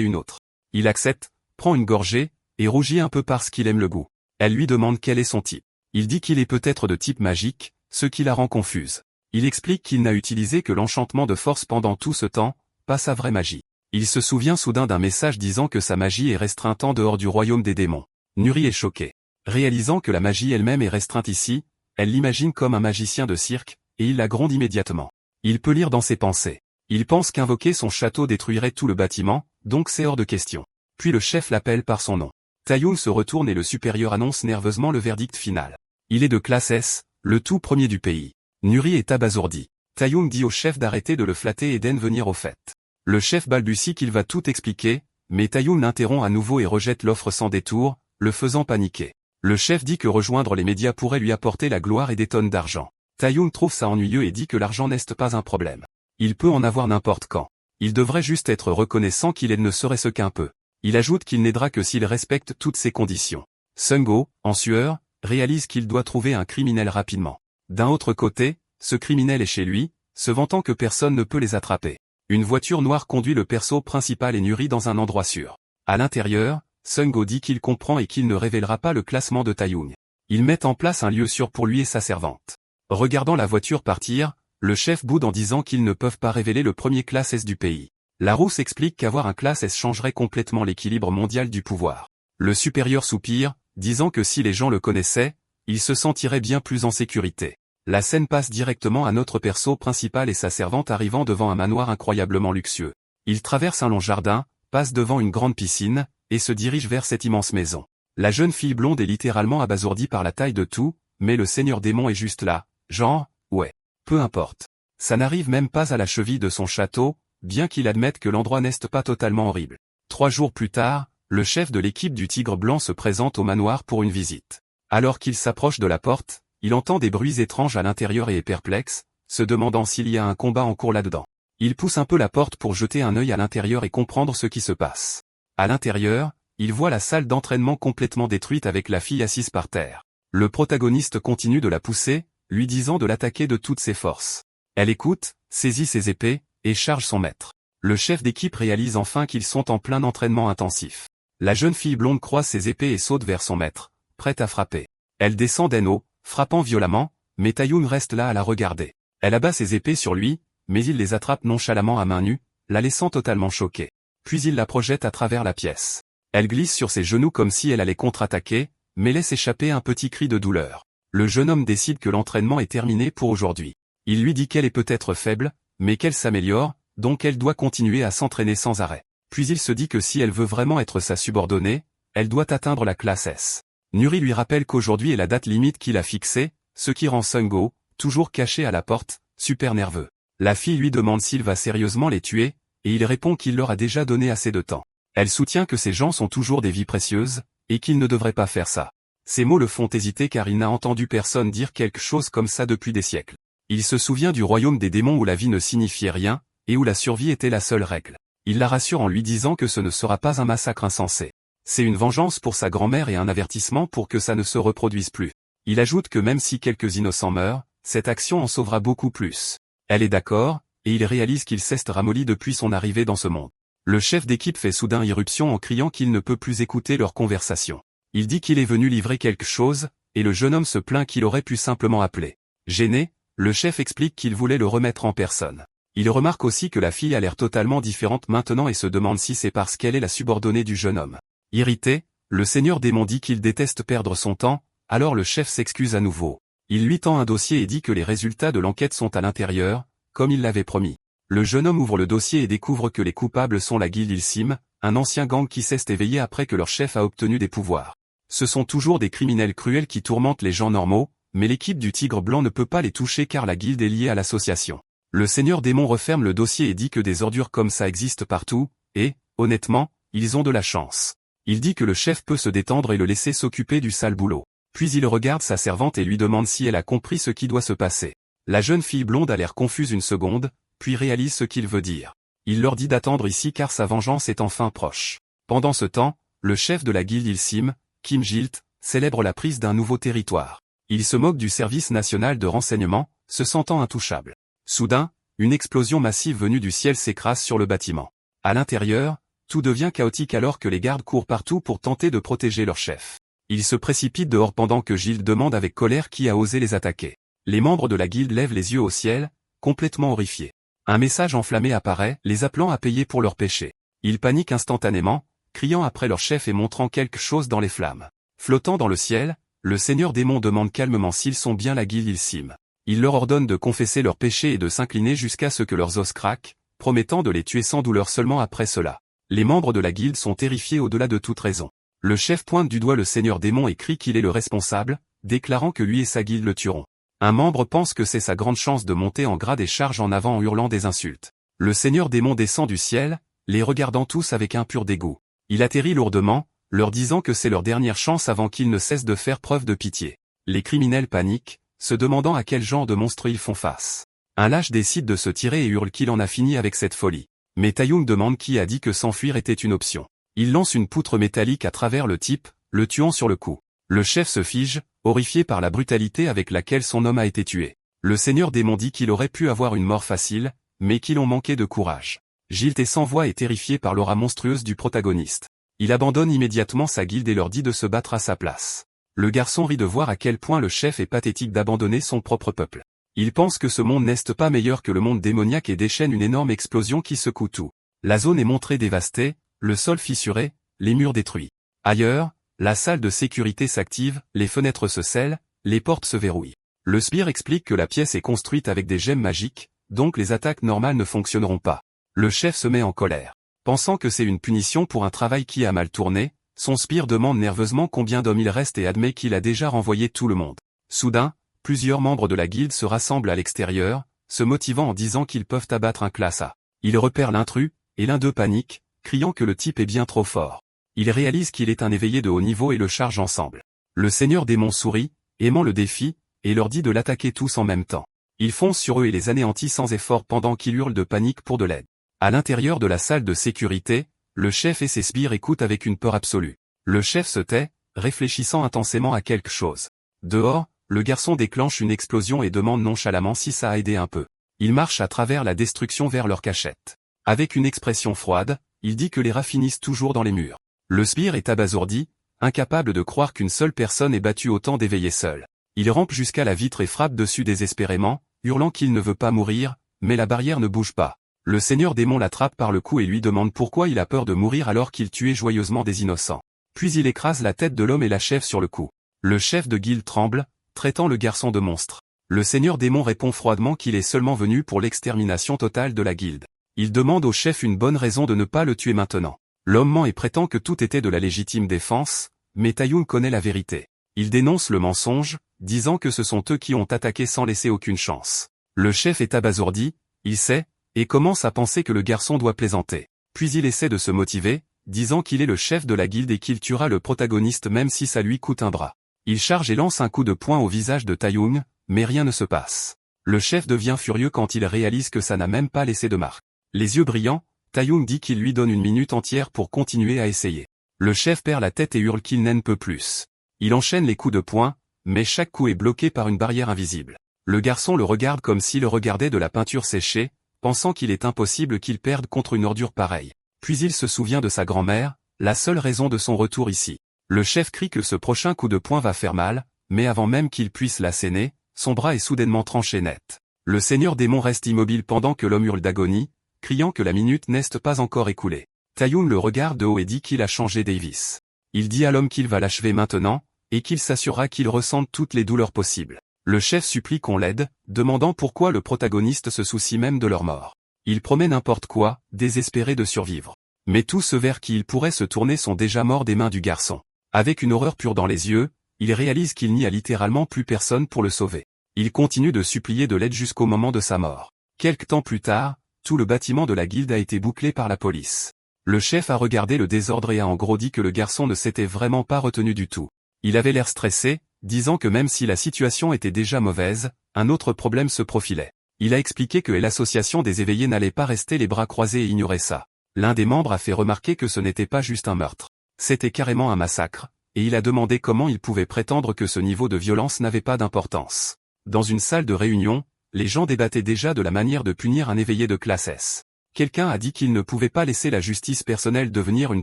une autre. Il accepte, prend une gorgée, et rougit un peu parce qu'il aime le goût. Elle lui demande quel est son type. Il dit qu'il est peut-être de type magique, ce qui la rend confuse. Il explique qu'il n'a utilisé que l'enchantement de force pendant tout ce temps, pas sa vraie magie. Il se souvient soudain d'un message disant que sa magie est restreinte en dehors du royaume des démons. Nuri est choquée. Réalisant que la magie elle-même est restreinte ici, elle l'imagine comme un magicien de cirque, et il la gronde immédiatement. Il peut lire dans ses pensées. Il pense qu'invoquer son château détruirait tout le bâtiment, donc c'est hors de question. Puis le chef l'appelle par son nom. Taeyoung se retourne et le supérieur annonce nerveusement le verdict final. Il est de classe S, le tout premier du pays. Nuri est abasourdi. Taeyoung dit au chef d'arrêter de le flatter et d'en venir au fait. Le chef balbutie qu'il va tout expliquer, mais Taeyoung l'interrompt à nouveau et rejette l'offre sans détour, le faisant paniquer. Le chef dit que rejoindre les médias pourrait lui apporter la gloire et des tonnes d'argent. Taeyoung trouve ça ennuyeux et dit que l'argent n'est pas un problème. Il peut en avoir n'importe quand. Il devrait juste être reconnaissant qu'il ne serait ce qu'un peu. Il ajoute qu'il n'aidera que s'il respecte toutes ces conditions. Sung-go, en sueur, réalise qu'il doit trouver un criminel rapidement. D'un autre côté, ce criminel est chez lui, se vantant que personne ne peut les attraper. Une voiture noire conduit le perso principal et Nuri dans un endroit sûr. À l'intérieur, Sung-go dit qu'il comprend et qu'il ne révélera pas le classement de Taeyoung. Ils mettent en place un lieu sûr pour lui et sa servante. Regardant la voiture partir, le chef boude en disant qu'ils ne peuvent pas révéler le premier classe S du pays. La rousse explique qu'avoir un classe S changerait complètement l'équilibre mondial du pouvoir. Le supérieur soupire, disant que si les gens le connaissaient, il se sentirait bien plus en sécurité. La scène passe directement à notre perso principal et sa servante arrivant devant un manoir incroyablement luxueux. Ils traversent un long jardin, passent devant une grande piscine, et se dirigent vers cette immense maison. La jeune fille blonde est littéralement abasourdie par la taille de tout, mais le seigneur démon est juste là, genre, ouais. Peu importe. Ça n'arrive même pas à la cheville de son château, bien qu'il admette que l'endroit n'est pas totalement horrible. 3 jours plus tard, le chef de l'équipe du Tigre Blanc se présente au manoir pour une visite. Alors qu'il s'approche de la porte, il entend des bruits étranges à l'intérieur et est perplexe, se demandant s'il y a un combat en cours là-dedans. Il pousse un peu la porte pour jeter un œil à l'intérieur et comprendre ce qui se passe. À l'intérieur, il voit la salle d'entraînement complètement détruite avec la fille assise par terre. Le protagoniste continue de la pousser, lui disant de l'attaquer de toutes ses forces. Elle écoute, saisit ses épées, et charge son maître. Le chef d'équipe réalise enfin qu'ils sont en plein entraînement intensif. La jeune fille blonde croise ses épées et saute vers son maître, prête à frapper. Elle descend d'en haut, frappant violemment, mais Taeyoung reste là à la regarder. Elle abat ses épées sur lui, mais il les attrape nonchalamment à main nue, la laissant totalement choquée. Puis il la projette à travers la pièce. Elle glisse sur ses genoux comme si elle allait contre-attaquer, mais laisse échapper un petit cri de douleur. Le jeune homme décide que l'entraînement est terminé pour aujourd'hui. Il lui dit qu'elle est peut-être faible, mais qu'elle s'améliore, donc elle doit continuer à s'entraîner sans arrêt. Puis il se dit que si elle veut vraiment être sa subordonnée, elle doit atteindre la classe S. Nuri lui rappelle qu'aujourd'hui est la date limite qu'il a fixée, ce qui rend Sung-go, toujours caché à la porte, super nerveux. La fille lui demande s'il va sérieusement les tuer, et il répond qu'il leur a déjà donné assez de temps. Elle soutient que ces gens sont toujours des vies précieuses, et qu'ils ne devraient pas faire ça. Ces mots le font hésiter car il n'a entendu personne dire quelque chose comme ça depuis des siècles. Il se souvient du royaume des démons où la vie ne signifiait rien, et où la survie était la seule règle. Il la rassure en lui disant que ce ne sera pas un massacre insensé. C'est une vengeance pour sa grand-mère et un avertissement pour que ça ne se reproduise plus. Il ajoute que même si quelques innocents meurent, cette action en sauvera beaucoup plus. Elle est d'accord, et il réalise qu'il s'est ramolli depuis son arrivée dans ce monde. Le chef d'équipe fait soudain irruption en criant qu'il ne peut plus écouter leur conversation. Il dit qu'il est venu livrer quelque chose, et le jeune homme se plaint qu'il aurait pu simplement appeler. Gêné, le chef explique qu'il voulait le remettre en personne. Il remarque aussi que la fille a l'air totalement différente maintenant et se demande si c'est parce qu'elle est la subordonnée du jeune homme. Irrité, le seigneur démon dit qu'il déteste perdre son temps, alors le chef s'excuse à nouveau. Il lui tend un dossier et dit que les résultats de l'enquête sont à l'intérieur, comme il l'avait promis. Le jeune homme ouvre le dossier et découvre que les coupables sont la guilde Ilsim, un ancien gang qui s'est éveillé après que leur chef a obtenu des pouvoirs. Ce sont toujours des criminels cruels qui tourmentent les gens normaux, mais l'équipe du Tigre Blanc ne peut pas les toucher car la guilde est liée à l'association. Le seigneur démon referme le dossier et dit que des ordures comme ça existent partout, et, honnêtement, ils ont de la chance. Il dit que le chef peut se détendre et le laisser s'occuper du sale boulot. Puis il regarde sa servante et lui demande si elle a compris ce qui doit se passer. La jeune fille blonde a l'air confuse une seconde, puis réalise ce qu'il veut dire. Il leur dit d'attendre ici car sa vengeance est enfin proche. Pendant ce temps, le chef de la guilde Ilsim, Kim Jilt, célèbre la prise d'un nouveau territoire. Il se moque du service national de renseignement, se sentant intouchable. Soudain, une explosion massive venue du ciel s'écrase sur le bâtiment. À l'intérieur, tout devient chaotique alors que les gardes courent partout pour tenter de protéger leur chef. Ils se précipitent dehors pendant que Gilles demande avec colère qui a osé les attaquer. Les membres de la guilde lèvent les yeux au ciel, complètement horrifiés. Un message enflammé apparaît, les appelant à payer pour leurs péchés. Ils paniquent instantanément, criant après leur chef et montrant quelque chose dans les flammes. Flottant dans le ciel, le seigneur démon demande calmement s'ils sont bien la guilde Ilsim. Il leur ordonne de confesser leurs péchés et de s'incliner jusqu'à ce que leurs os craquent, promettant de les tuer sans douleur seulement après cela. Les membres de la guilde sont terrifiés au-delà de toute raison. Le chef pointe du doigt le seigneur démon et crie qu'il est le responsable, déclarant que lui et sa guilde le tueront. Un membre pense que c'est sa grande chance de monter en grade et charge en avant en hurlant des insultes. Le seigneur démon descend du ciel, les regardant tous avec un pur dégoût. Il atterrit lourdement, leur disant que c'est leur dernière chance avant qu'ils ne cessent de faire preuve de pitié. Les criminels paniquent, se demandant à quel genre de monstre ils font face. Un lâche décide de se tirer et hurle qu'il en a fini avec cette folie. Mais Taeyong demande qui a dit que s'enfuir était une option. Il lance une poutre métallique à travers le type, le tuant sur le coup. Le chef se fige, horrifié par la brutalité avec laquelle son homme a été tué. Le seigneur démon dit qu'il aurait pu avoir une mort facile, mais qu'ils ont manqué de courage. Gilles est sans voix et terrifié par l'aura monstrueuse du protagoniste. Il abandonne immédiatement sa guilde et leur dit de se battre à sa place. Le garçon rit de voir à quel point le chef est pathétique d'abandonner son propre peuple. Il pense que ce monde n'est pas meilleur que le monde démoniaque et déchaîne une énorme explosion qui secoue tout. La zone est montrée dévastée, le sol fissuré, les murs détruits. Ailleurs, la salle de sécurité s'active, les fenêtres se scellent, les portes se verrouillent. Le sbire explique que la pièce est construite avec des gemmes magiques, donc les attaques normales ne fonctionneront pas. Le chef se met en colère. Pensant que c'est une punition pour un travail qui a mal tourné, son sbire demande nerveusement combien d'hommes il reste et admet qu'il a déjà renvoyé tout le monde. Soudain, plusieurs membres de la guilde se rassemblent à l'extérieur, se motivant en disant qu'ils peuvent abattre un classe A. Ils repèrent l'intrus, et l'un d'eux panique, criant que le type est bien trop fort. Ils réalisent qu'il est un éveillé de haut niveau et le chargent ensemble. Le seigneur démon sourit, aimant le défi, et leur dit de l'attaquer tous en même temps. Il fonce sur eux et les anéantit sans effort pendant qu'ils hurlent de panique pour de l'aide. À l'intérieur de la salle de sécurité, le chef et ses sbires écoutent avec une peur absolue. Le chef se tait, réfléchissant intensément à quelque chose. Dehors, le garçon déclenche une explosion et demande nonchalamment si ça a aidé un peu. Il marche à travers la destruction vers leur cachette. Avec une expression froide, il dit que les rats finissent toujours dans les murs. Le sbire est abasourdi, incapable de croire qu'une seule personne ait battu autant d'éveillés seuls. Il rampe jusqu'à la vitre et frappe dessus désespérément, hurlant qu'il ne veut pas mourir, mais la barrière ne bouge pas. Le seigneur démon l'attrape par le cou et lui demande pourquoi il a peur de mourir alors qu'il tuait joyeusement des innocents. Puis il écrase la tête de l'homme et l'achève sur le coup. Le chef de guilde tremble, traitant le garçon de monstre. Le seigneur démon répond froidement qu'il est seulement venu pour l'extermination totale de la guilde. Il demande au chef une bonne raison de ne pas le tuer maintenant. L'homme ment et prétend que tout était de la légitime défense, mais Taeyong connaît la vérité. Il dénonce le mensonge, disant que ce sont eux qui ont attaqué sans laisser aucune chance. Le chef est abasourdi, il sait, et commence à penser que le garçon doit plaisanter. Puis il essaie de se motiver, disant qu'il est le chef de la guilde et qu'il tuera le protagoniste même si ça lui coûte un bras. Il charge et lance un coup de poing au visage de Taeyong, mais rien ne se passe. Le chef devient furieux quand il réalise que ça n'a même pas laissé de marque. Les yeux brillants, Taeyong dit qu'il lui donne une minute entière pour continuer à essayer. Le chef perd la tête et hurle qu'il n'en peut plus. Il enchaîne les coups de poing, mais chaque coup est bloqué par une barrière invisible. Le garçon le regarde comme s'il regardait de la peinture séchée, pensant qu'il est impossible qu'il perde contre une ordure pareille. Puis il se souvient de sa grand-mère, la seule raison de son retour ici. Le chef crie que ce prochain coup de poing va faire mal, mais avant même qu'il puisse l'asséner, son bras est soudainement tranché net. Le seigneur démon reste immobile pendant que l'homme hurle d'agonie, criant que la minute n'est pas encore écoulée. Taeyong le regarde de haut et dit qu'il a changé Davis. Il dit à l'homme qu'il va l'achever maintenant, et qu'il s'assurera qu'il ressente toutes les douleurs possibles. Le chef supplie qu'on l'aide, demandant pourquoi le protagoniste se soucie même de leur mort. Il promet n'importe quoi, désespéré de survivre. Mais tous ceux vers qui il pourrait se tourner sont déjà morts des mains du garçon. Avec une horreur pure dans les yeux, il réalise qu'il n'y a littéralement plus personne pour le sauver. Il continue de supplier de l'aide jusqu'au moment de sa mort. Quelque temps plus tard, tout le bâtiment de la guilde a été bouclé par la police. Le chef a regardé le désordre et a en gros dit que le garçon ne s'était vraiment pas retenu du tout. Il avait l'air stressé, disant que même si la situation était déjà mauvaise, un autre problème se profilait. Il a expliqué que l'association des éveillés n'allait pas rester les bras croisés et ignorer ça. L'un des membres a fait remarquer que ce n'était pas juste un meurtre. C'était carrément un massacre, et il a demandé comment il pouvait prétendre que ce niveau de violence n'avait pas d'importance. Dans une salle de réunion, les gens débattaient déjà de la manière de punir un éveillé de classe S. Quelqu'un a dit qu'il ne pouvait pas laisser la justice personnelle devenir une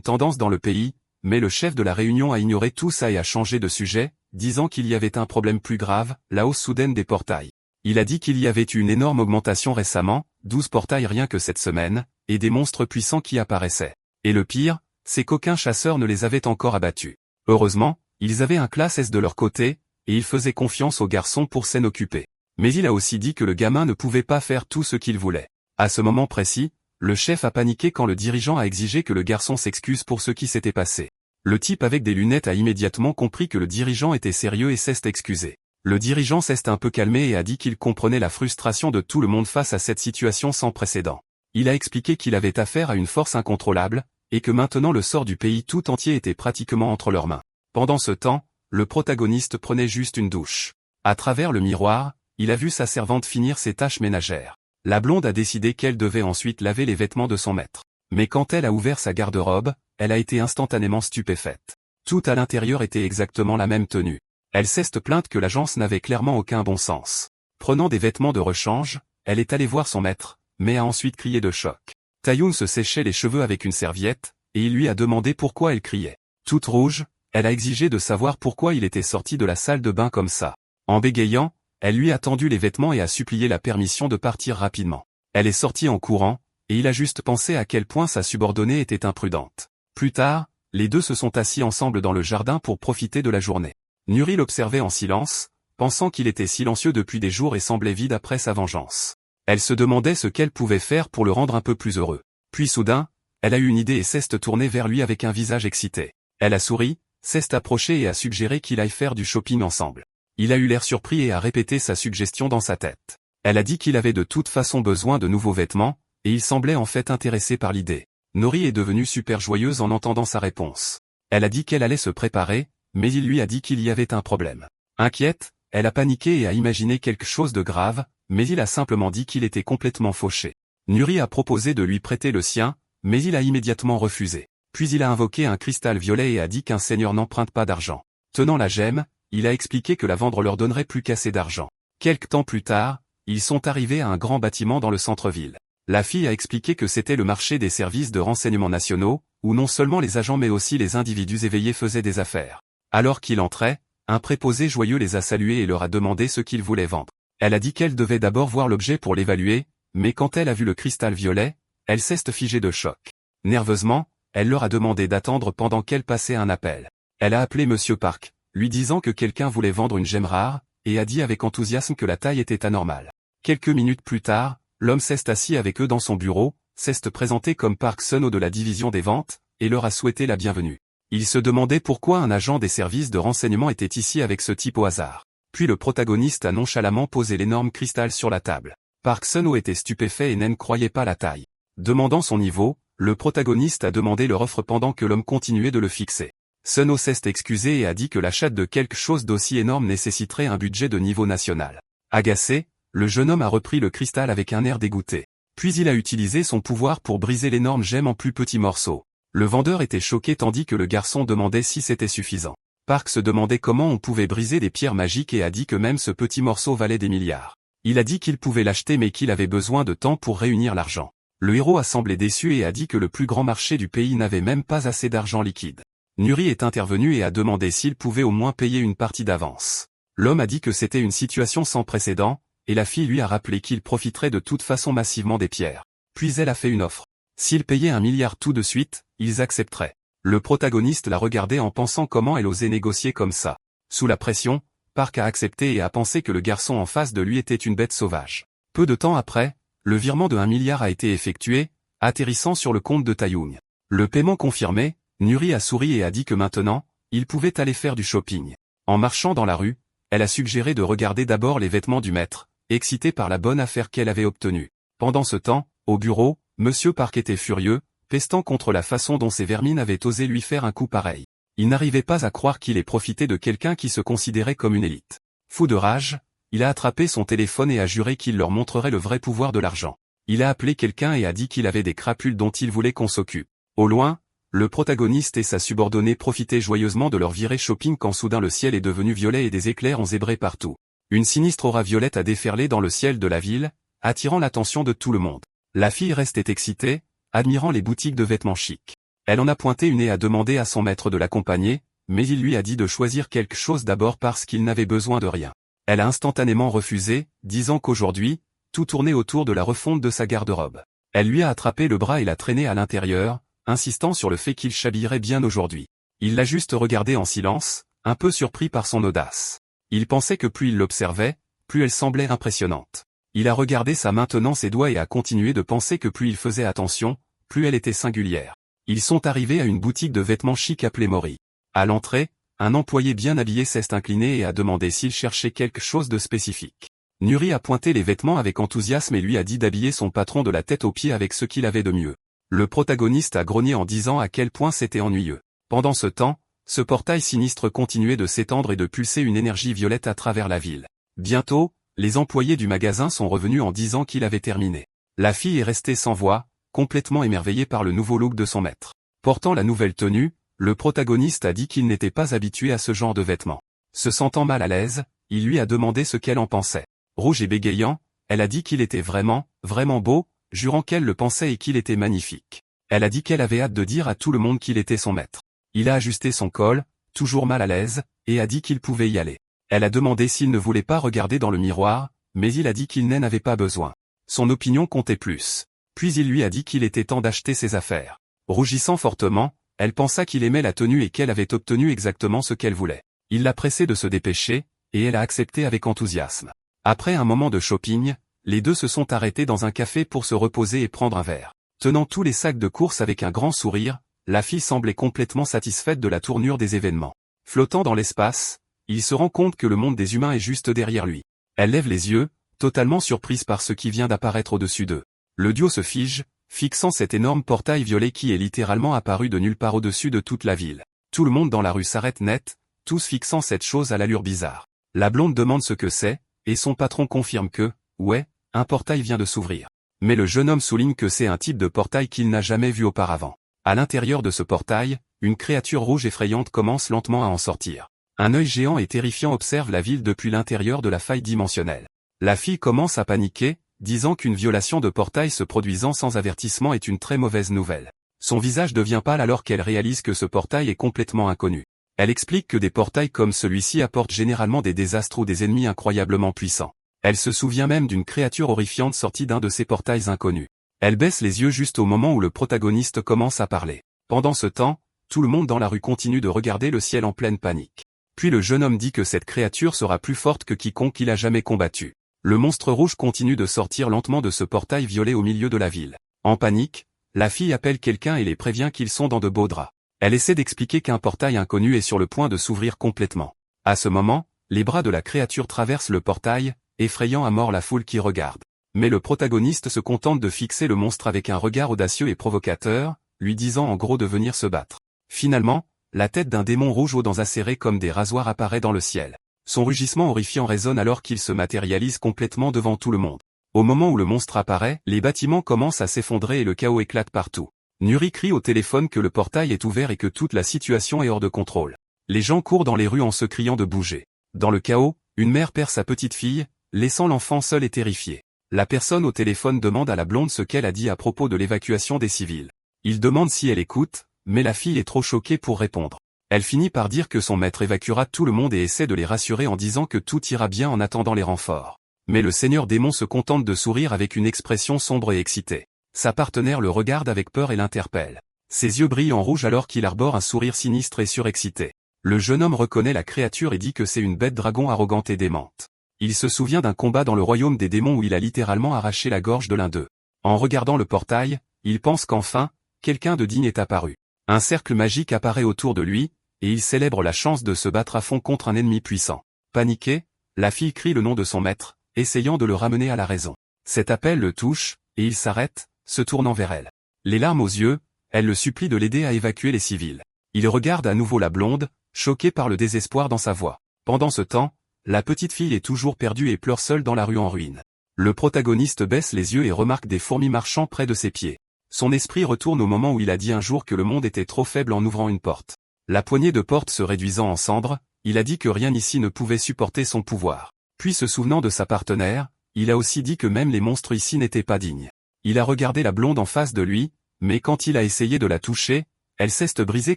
tendance dans le pays, mais le chef de la réunion a ignoré tout ça et a changé de sujet, disant qu'il y avait un problème plus grave, la hausse soudaine des portails. Il a dit qu'il y avait eu une énorme augmentation récemment, 12 portails rien que cette semaine, et des monstres puissants qui apparaissaient. Et le pire, c'est qu'aucun chasseur ne les avait encore abattus. Heureusement, ils avaient un classe S de leur côté, et ils faisaient confiance aux garçons pour s'en occuper. Mais il a aussi dit que le gamin ne pouvait pas faire tout ce qu'il voulait. À ce moment précis, le chef a paniqué quand le dirigeant a exigé que le garçon s'excuse pour ce qui s'était passé. Le type avec des lunettes a immédiatement compris que le dirigeant était sérieux et s'est excusé. Le dirigeant s'est un peu calmé et a dit qu'il comprenait la frustration de tout le monde face à cette situation sans précédent. Il a expliqué qu'il avait affaire à une force incontrôlable, et que maintenant le sort du pays tout entier était pratiquement entre leurs mains. Pendant ce temps, le protagoniste prenait juste une douche. À travers le miroir, il a vu sa servante finir ses tâches ménagères. La blonde a décidé qu'elle devait ensuite laver les vêtements de son maître. Mais quand elle a ouvert sa garde-robe, elle a été instantanément stupéfaite. Tout à l'intérieur était exactement la même tenue. Elle s'est plainte que l'agence n'avait clairement aucun bon sens. Prenant des vêtements de rechange, elle est allée voir son maître, mais a ensuite crié de choc. Taeyoon se séchait les cheveux avec une serviette, et il lui a demandé pourquoi elle criait. Toute rouge, elle a exigé de savoir pourquoi il était sorti de la salle de bain comme ça. En bégayant, elle lui a tendu les vêtements et a supplié la permission de partir rapidement. Elle est sortie en courant, et il a juste pensé à quel point sa subordonnée était imprudente. Plus tard, les deux se sont assis ensemble dans le jardin pour profiter de la journée. Nuri l'observait en silence, pensant qu'il était silencieux depuis des jours et semblait vide après sa vengeance. Elle se demandait ce qu'elle pouvait faire pour le rendre un peu plus heureux. Puis soudain, elle a eu une idée et s'est tournée vers lui avec un visage excité. Elle a souri, s'est approchée et a suggéré qu'il aille faire du shopping ensemble. Il a eu l'air surpris et a répété sa suggestion dans sa tête. Elle a dit qu'il avait de toute façon besoin de nouveaux vêtements, et il semblait en fait intéressé par l'idée. Nori est devenue super joyeuse en entendant sa réponse. Elle a dit qu'elle allait se préparer, mais il lui a dit qu'il y avait un problème. Inquiète, elle a paniqué et a imaginé quelque chose de grave, mais il a simplement dit qu'il était complètement fauché. Nuri a proposé de lui prêter le sien, mais il a immédiatement refusé. Puis il a invoqué un cristal violet et a dit qu'un seigneur n'emprunte pas d'argent. Tenant la gemme, il a expliqué que la vendre leur donnerait plus qu'assez d'argent. Quelque temps plus tard, ils sont arrivés à un grand bâtiment dans le centre-ville. La fille a expliqué que c'était le marché des services de renseignement nationaux, où non seulement les agents mais aussi les individus éveillés faisaient des affaires. Alors qu'il entrait, un préposé joyeux les a salués et leur a demandé ce qu'ils voulaient vendre. Elle a dit qu'elle devait d'abord voir l'objet pour l'évaluer, mais quand elle a vu le cristal violet, elle s'est figée de choc. Nerveusement, elle leur a demandé d'attendre pendant qu'elle passait un appel. Elle a appelé Monsieur Park, lui disant que quelqu'un voulait vendre une gemme rare, et a dit avec enthousiasme que la taille était anormale. Quelques minutes plus tard, l'homme s'est assis avec eux dans son bureau, s'est présenté comme Park Sun-ho de la division des ventes, et leur a souhaité la bienvenue. Il se demandait pourquoi un agent des services de renseignement était ici avec ce type au hasard. Puis le protagoniste a nonchalamment posé l'énorme cristal sur la table. Park Sun-ho était stupéfait et ne croyait pas la taille. Demandant son niveau, le protagoniste a demandé leur offre pendant que l'homme continuait de le fixer. Sun-ho s'est excusé et a dit que l'achat de quelque chose d'aussi énorme nécessiterait un budget de niveau national. Agacé, le jeune homme a repris le cristal avec un air dégoûté. Puis il a utilisé son pouvoir pour briser l'énorme gemme en plus petits morceaux. Le vendeur était choqué tandis que le garçon demandait si c'était suffisant. Park se demandait comment on pouvait briser des pierres magiques et a dit que même ce petit morceau valait des milliards. Il a dit qu'il pouvait l'acheter mais qu'il avait besoin de temps pour réunir l'argent. Le héros a semblé déçu et a dit que le plus grand marché du pays n'avait même pas assez d'argent liquide. Nuri est intervenu et a demandé s'il pouvait au moins payer une partie d'avance. L'homme a dit que c'était une situation sans précédent, et la fille lui a rappelé qu'il profiterait de toute façon massivement des pierres. Puis elle a fait une offre. S'il payait 1 milliard tout de suite, ils accepteraient. Le protagoniste l'a regardé en pensant comment elle osait négocier comme ça. Sous la pression, Park a accepté et a pensé que le garçon en face de lui était une bête sauvage. Peu de temps après, le virement de 1 milliard a été effectué, atterrissant sur le compte de Taeyoon. Le paiement confirmé, Nuri a souri et a dit que maintenant, il pouvait aller faire du shopping. En marchant dans la rue, elle a suggéré de regarder d'abord les vêtements du maître, excitée par la bonne affaire qu'elle avait obtenue. Pendant ce temps, au bureau, Monsieur Park était furieux, pestant contre la façon dont ces vermines avaient osé lui faire un coup pareil. Il n'arrivait pas à croire qu'il ait profité de quelqu'un qui se considérait comme une élite. Fou de rage, il a attrapé son téléphone et a juré qu'il leur montrerait le vrai pouvoir de l'argent. Il a appelé quelqu'un et a dit qu'il avait des crapules dont il voulait qu'on s'occupe. Au loin, Le protagoniste et sa subordonnée profitaient joyeusement de leur virée shopping quand soudain le ciel est devenu violet et des éclairs ont zébré partout. Une sinistre aura violette a déferlé dans le ciel de la ville, attirant l'attention de tout le monde. La fille restait excitée, admirant les boutiques de vêtements chics. Elle en a pointé une et a demandé à son maître de l'accompagner, mais il lui a dit de choisir quelque chose d'abord parce qu'il n'avait besoin de rien. Elle a instantanément refusé, disant qu'aujourd'hui, tout tournait autour de la refonte de sa garde-robe. Elle lui a attrapé le bras et l'a traîné à l'intérieur, insistant sur le fait qu'il s'habillerait bien aujourd'hui. Il l'a juste regardé en silence, un peu surpris par son audace. Il pensait que plus il l'observait, plus elle semblait impressionnante. Il a regardé sa main tenant ses doigts et a continué de penser que plus il faisait attention, plus elle était singulière. Ils sont arrivés à une boutique de vêtements chics appelée Mori. À l'entrée, un employé bien habillé s'est incliné et a demandé s'il cherchait quelque chose de spécifique. Nuri a pointé les vêtements avec enthousiasme et lui a dit d'habiller son patron de la tête aux pieds avec ce qu'il avait de mieux. Le protagoniste a grogné en disant à quel point c'était ennuyeux. Pendant ce temps, ce portail sinistre continuait de s'étendre et de pulser une énergie violette à travers la ville. Bientôt, les employés du magasin sont revenus en disant qu'il avait terminé. La fille est restée sans voix, complètement émerveillée par le nouveau look de son maître. Portant la nouvelle tenue, le protagoniste a dit qu'il n'était pas habitué à ce genre de vêtements. Se sentant mal à l'aise, il lui a demandé ce qu'elle en pensait. Rouge et bégayant, elle a dit qu'il était vraiment, vraiment beau, jurant qu'elle le pensait et qu'il était magnifique. Elle a dit qu'elle avait hâte de dire à tout le monde qu'il était son maître. Il a ajusté son col, toujours mal à l'aise, et a dit qu'il pouvait y aller. Elle a demandé s'il ne voulait pas regarder dans le miroir, mais il a dit qu'il n'en avait pas besoin. Son opinion comptait plus. Puis il lui a dit qu'il était temps d'acheter ses affaires. Rougissant fortement, elle pensa qu'il aimait la tenue et qu'elle avait obtenu exactement ce qu'elle voulait. Il l'a pressée de se dépêcher, et elle a accepté avec enthousiasme. Après un moment de shopping, les deux se sont arrêtés dans un café pour se reposer et prendre un verre. Tenant tous les sacs de course avec un grand sourire, la fille semblait complètement satisfaite de la tournure des événements. Flottant dans l'espace, il se rend compte que le monde des humains est juste derrière lui. Elle lève les yeux, totalement surprise par ce qui vient d'apparaître au-dessus d'eux. Le duo se fige, fixant cet énorme portail violet qui est littéralement apparu de nulle part au-dessus de toute la ville. Tout le monde dans la rue s'arrête net, tous fixant cette chose à l'allure bizarre. La blonde demande ce que c'est, et son patron confirme que, ouais, un portail vient de s'ouvrir. Mais le jeune homme souligne que c'est un type de portail qu'il n'a jamais vu auparavant. À l'intérieur de ce portail, une créature rouge effrayante commence lentement à en sortir. Un œil géant et terrifiant observe la ville depuis l'intérieur de la faille dimensionnelle. La fille commence à paniquer, disant qu'une violation de portail se produisant sans avertissement est une très mauvaise nouvelle. Son visage devient pâle alors qu'elle réalise que ce portail est complètement inconnu. Elle explique que des portails comme celui-ci apportent généralement des désastres ou des ennemis incroyablement puissants. Elle se souvient même d'une créature horrifiante sortie d'un de ces portails inconnus. Elle baisse les yeux juste au moment où le protagoniste commence à parler. Pendant ce temps, tout le monde dans la rue continue de regarder le ciel en pleine panique. Puis le jeune homme dit que cette créature sera plus forte que quiconque il a jamais combattu. Le monstre rouge continue de sortir lentement de ce portail violet au milieu de la ville. En panique, la fille appelle quelqu'un et les prévient qu'ils sont dans de beaux draps. Elle essaie d'expliquer qu'un portail inconnu est sur le point de s'ouvrir complètement. À ce moment, les bras de la créature traversent le portail, effrayant à mort la foule qui regarde. Mais le protagoniste se contente de fixer le monstre avec un regard audacieux et provocateur, lui disant en gros de venir se battre. Finalement, la tête d'un démon rouge aux dents acérées comme des rasoirs apparaît dans le ciel. Son rugissement horrifiant résonne alors qu'il se matérialise complètement devant tout le monde. Au moment où le monstre apparaît, les bâtiments commencent à s'effondrer et le chaos éclate partout. Nuri crie au téléphone que le portail est ouvert et que toute la situation est hors de contrôle. Les gens courent dans les rues en se criant de bouger. Dans le chaos, une mère perd sa petite fille, laissant l'enfant seul et terrifié. La personne au téléphone demande à la blonde ce qu'elle a dit à propos de l'évacuation des civils. Il demande si elle écoute, mais la fille est trop choquée pour répondre. Elle finit par dire que son maître évacuera tout le monde et essaie de les rassurer en disant que tout ira bien en attendant les renforts. Mais le seigneur démon se contente de sourire avec une expression sombre et excitée. Sa partenaire le regarde avec peur et l'interpelle. Ses yeux brillent en rouge alors qu'il arbore un sourire sinistre et surexcité. Le jeune homme reconnaît la créature et dit que c'est une bête dragon arrogante et démente. Il se souvient d'un combat dans le royaume des démons où il a littéralement arraché la gorge de l'un d'eux. En regardant le portail, il pense qu'enfin, quelqu'un de digne est apparu. Un cercle magique apparaît autour de lui, et il célèbre la chance de se battre à fond contre un ennemi puissant. Paniquée, la fille crie le nom de son maître, essayant de le ramener à la raison. Cet appel le touche, et il s'arrête, se tournant vers elle. Les larmes aux yeux, elle le supplie de l'aider à évacuer les civils. Il regarde à nouveau la blonde, choqué par le désespoir dans sa voix. Pendant ce temps, la petite fille est toujours perdue et pleure seule dans la rue en ruine. Le protagoniste baisse les yeux et remarque des fourmis marchant près de ses pieds. Son esprit retourne au moment où il a dit un jour que le monde était trop faible en ouvrant une porte. La poignée de porte se réduisant en cendres, il a dit que rien ici ne pouvait supporter son pouvoir. Puis se souvenant de sa partenaire, il a aussi dit que même les monstres ici n'étaient pas dignes. Il a regardé la blonde en face de lui, mais quand il a essayé de la toucher, elle s'est brisée